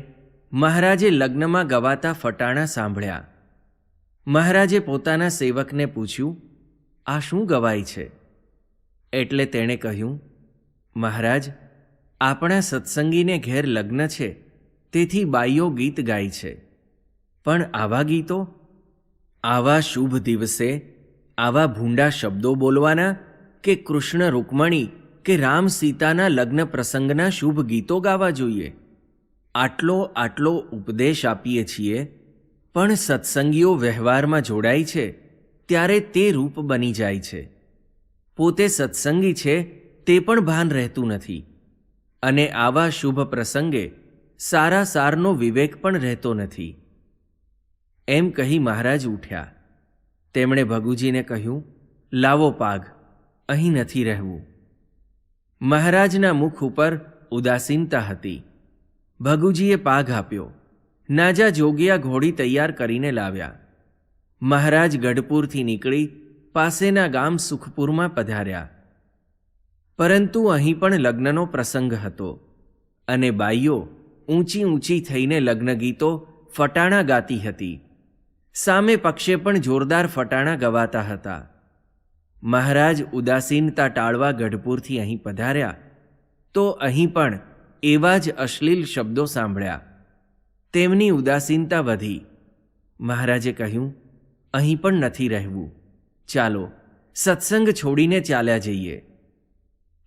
Speaker 1: મહારાજે લગ્નમાં ગવાતા ફટાણા સાંભળ્યા. મહારાજે પોતાના સેવકને પૂછ્યું, આ શું ગવાય છે? એટલે તેણે કહ્યું, મહારાજ, આપણા સત્સંગીને ઘેર લગ્ન છે, તેથી બાઈઓ ગીત ગાય છે. પણ આવા ગીતો? આવા શુભ દિવસે આવા ભૂંડા શબ્દો બોલવાના કે કૃષ્ણ રૂકમણી કે રામ સીતાના લગ્ન પ્રસંગના શુભ ગીતો ગાવા જોઈએ? આટલો ઉપદેશ આપીએ છીએ, પણ સત્સંગીઓ વ્યવહારમાં જોડાય છે ત્યારે તે રૂપ બની જાય છે. પોતે સત્સંગી છે તે પણ ભાન રહેતું નથી અને આવા શુભ પ્રસંગે સારા સારનો વિવેક પણ રહેતો નથી. એમ કહી મહારાજ ઉઠ્યા. તેમણે ભગુજીને કહ્યું, લાવો પાઘ, અહીં નથી રહેવું. મહારાજના મુખ ઉપર ઉદાસીનતા હતી. ભગુજીએ પાઘ આપ્યો નાજા જોગિયા ઘોડી તૈયાર કરીને લાવ્યા. મહારાજ ગઢપુરથી નીકળી પાસેના ગામ સુખપુરમાં પધાર્યા. પરંતુ અહીં પણ લગ્નનો પ્રસંગ હતો અને બાઈઓ ઊંચી ઊંચી થઈને લગ્ન ગીતો ફટાણા ગાતી હતી. સામે પક્ષે પણ જોરદાર ફટાણા ગવાતા હતા. મહારાજ ઉદાસીનતા ટાળવા ગઢપુરથી અહીં પધાર્યા તો અહીં પણ એવા જ અશ્લીલ શબ્દો સાંભળ્યા. તેમની ઉદાસીનતા વધી. મહારાજે કહ્યું, અહીં પણ નથી રહેવું, ચાલો સત્સંગ છોડીને ચાલ્યા જઈએ.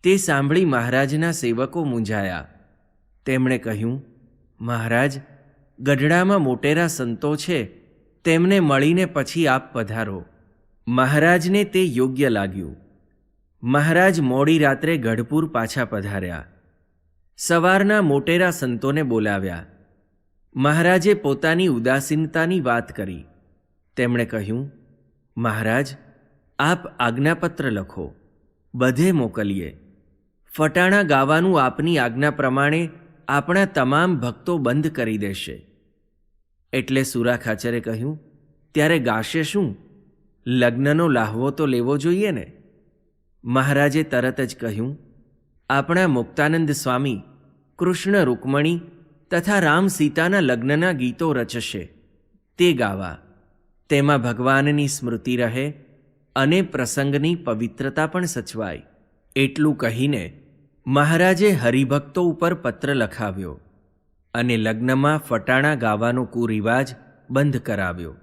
Speaker 1: તે સાંભળી મહારાજના સેવકો મૂંઝાયા. તેમણે કહ્યું, મહારાજ, ગઢડામાં મોટેરા સંતો છે, તેમને મળીને પછી આપ પધારો. મહારાજને તે યોગ્ય લાગ્યું. મહારાજ મોડી રાત્રે ગઢપુર પાછા પધાર્યા. સવારના મોટેરા સંતોને બોલાવ્યા. મહારાજે પોતાની ઉદાસીનતાની વાત કરી. તેમણે કહ્યું, મહારાજ, આપ આજ્ઞાપત્ર લખો, બધે મોકલીએ. ફટાણા ગાવાનું આપની આજ્ઞા પ્રમાણે આપણા તમામ ભક્તો બંધ કરી દેશે. એટલે સુરા ખાચરે કહ્યું, ત્યારે ગાશે શું? લગ્નનો લાહવો તો લેવો જોઈએ ને. મહારાજે તરત જ કહ્યું, આપણા મુક્તાનંદ સ્વામી કૃષ્ણ રૂકમણી તથા રામ સીતાના લગ્નના ગીતો રચશે, તે ગાવા. તેમાં ભગવાનની સ્મૃતિ રહે અને પ્રસંગની પવિત્રતા પણ સચવાય. એટલું કહીને મહારાજે હરિભક્તો ઉપર પત્ર લખાવ્યો અને લગ્નમાં ફટાણા ગાવાનો કુરિવાજ બંધ કરાવ્યો.